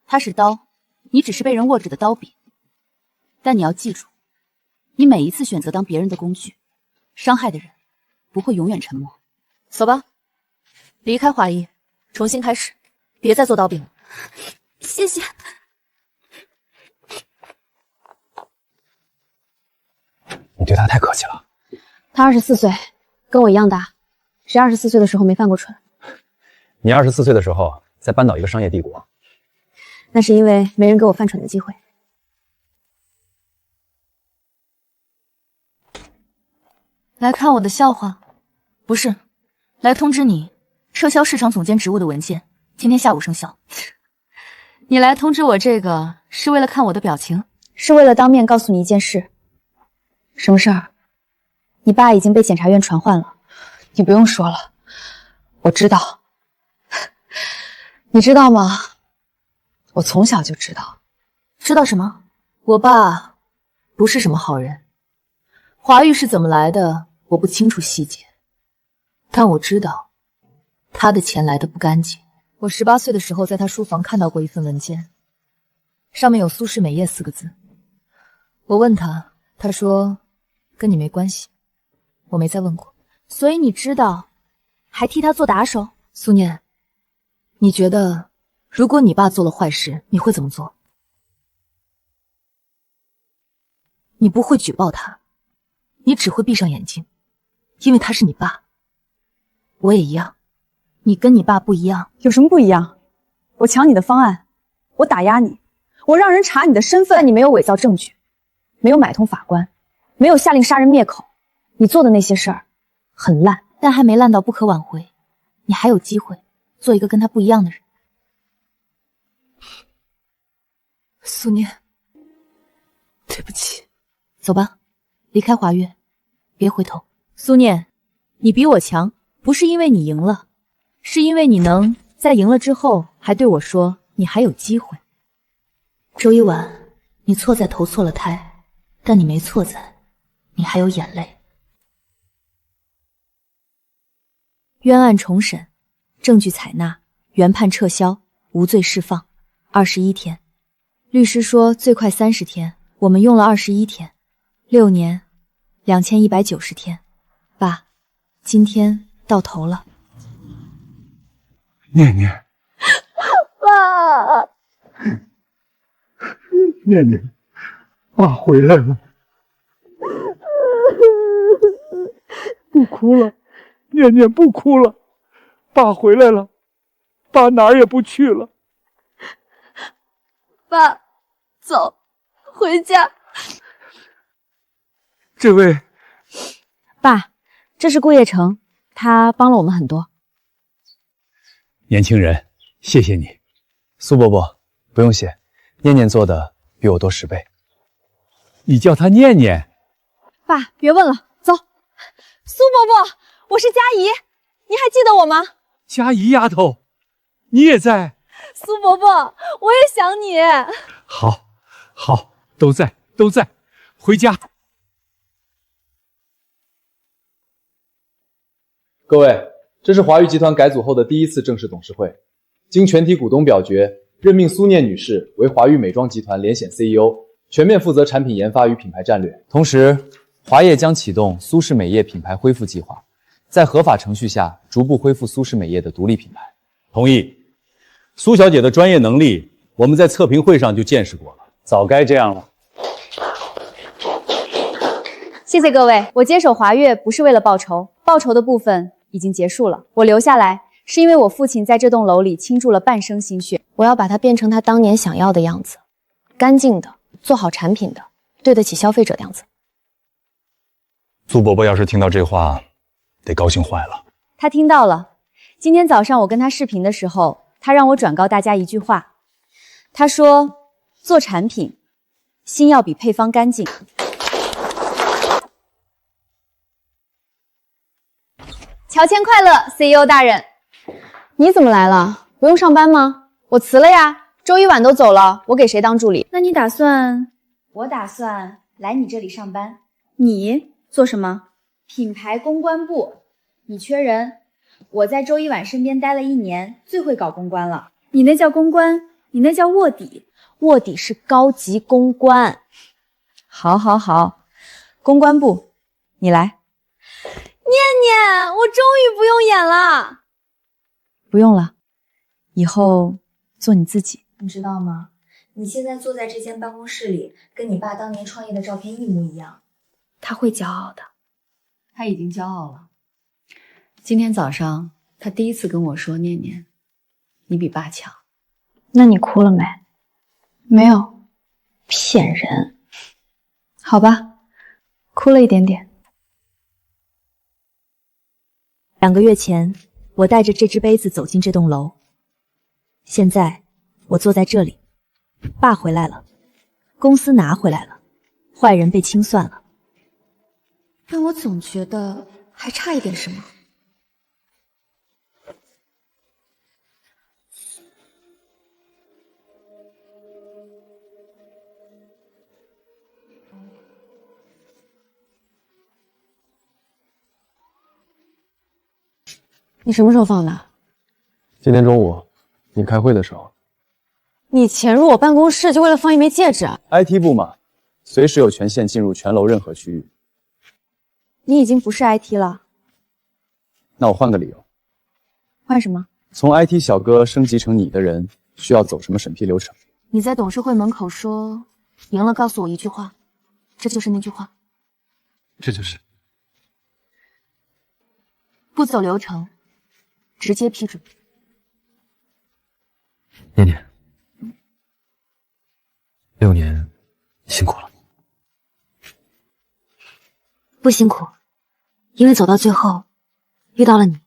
他是刀，你只是被人握着的刀柄。但你要记住，你每一次选择当别人的工具，伤害的人不会永远沉默。走吧，离开华谊，重新开始，别再做刀柄了。谢谢。你对他太客气了。他24岁，跟我一样大，谁24岁的时候没犯过蠢？你24岁的时候在扳倒一个商业帝国，那是因为没人给我犯蠢的机会。来看我的笑话？不是，来通知你撤销市场总监职务的文件，今天下午生效。你来通知我这个是为了看我的表情？是为了当面告诉你一件事。什么事儿？你爸已经被检察院传唤了。你不用说了，我知道。你知道吗？我从小就知道。知道什么？我爸不是什么好人。华玉是怎么来的，我不清楚细节，但我知道他的钱来的不干净。我18岁的时候在他书房看到过一份文件，上面有苏氏美业4个字。我问他，他说跟你没关系，我没再问过。所以你知道，还替他做打手？苏念，你觉得如果你爸做了坏事，你会怎么做？你不会举报他，你只会闭上眼睛，因为他是你爸。我也一样，你跟你爸不一样。有什么不一样？我抢你的方案，我打压你，我让人查你的身份，但你没有伪造证据，没有买通法官，没有下令杀人灭口。你做的那些事儿很烂，但还没烂到不可挽回，你还有机会做一个跟他不一样的人。苏念，对不起。走吧，离开华月，别回头。苏念，你比我强，不是因为你赢了，是因为你能在赢了之后还对我说你还有机会。周一婉，你错在投错了胎，但你没错在你还有眼泪。冤案重审，证据采纳，原判撤销，无罪释放，21天。律师说最快30天，我们用了21天，6年2190天。爸，今天到头了。念念，爸，念念，爸回来了，不哭了，念念不哭了，爸回来了，爸哪儿也不去了。爸，走，回家。这位，爸，这是顾叶成，他帮了我们很多。年轻人，谢谢你。苏伯伯，不用谢，念念做的比我多10倍。你叫他念念？爸，别问了，走。苏伯伯，我是佳怡，你还记得我吗？佳怡丫头，你也在？苏伯伯，我也想你。好，好，都在，回家。各位，这是华域集团改组后的第1次正式董事会，经全体股东表决，任命苏念女士为华域美妆集团联选 CEO， 全面负责产品研发与品牌战略。同时，华业将启动苏氏美业品牌恢复计划，在合法程序下逐步恢复苏氏美业的独立品牌。同意。苏小姐的专业能力，我们在测评会上就见识过了，早该这样了。谢谢各位，我接手华月不是为了报仇，报仇的部分已经结束了。我留下来是因为我父亲在这栋楼里倾注了半生心血，我要把它变成他当年想要的样子，干净的，做好产品的，对得起消费者的样子。苏伯伯要是听到这话，得高兴坏了。他听到了。今天早上我跟他视频的时候，他让我转告大家一句话，他说做产品心要比配方干净。乔迁快乐 CEO 大人。你怎么来了？不用上班吗？我辞了呀，周一晚都走了，我给谁当助理？那你打算？我打算来你这里上班。你做什么？品牌公关部，你缺人，我在周一晚身边待了1年，最会搞公关了。你那叫公关，你那叫卧底。卧底是高级公关。好，公关部，你来。念念，我终于不用演了。不用了，以后做你自己。你知道吗？你现在坐在这间办公室里，跟你爸当年创业的照片一模一样。他会骄傲的。他已经骄傲了。今天早上，他第一次跟我说：“念念，你比爸强。”那你哭了没？没有，骗人。好吧，哭了一点点。2个月前，我带着这只杯子走进这栋楼。现在，我坐在这里。爸回来了，公司拿回来了，坏人被清算了。但我总觉得还差一点什么。你什么时候放的？今天中午，你开会的时候。你潜入我办公室就为了放一枚戒指？IT 部嘛，随时有权限进入全楼任何区域。你已经不是 IT 了。那我换个理由。换什么？从 IT 小哥升级成你的人，需要走什么审批流程？你在董事会门口说，赢了告诉我一句话，这就是那句话。这就是。不走流程，直接批准。念念，6年辛苦了。不辛苦，因为走到最后，遇到了你。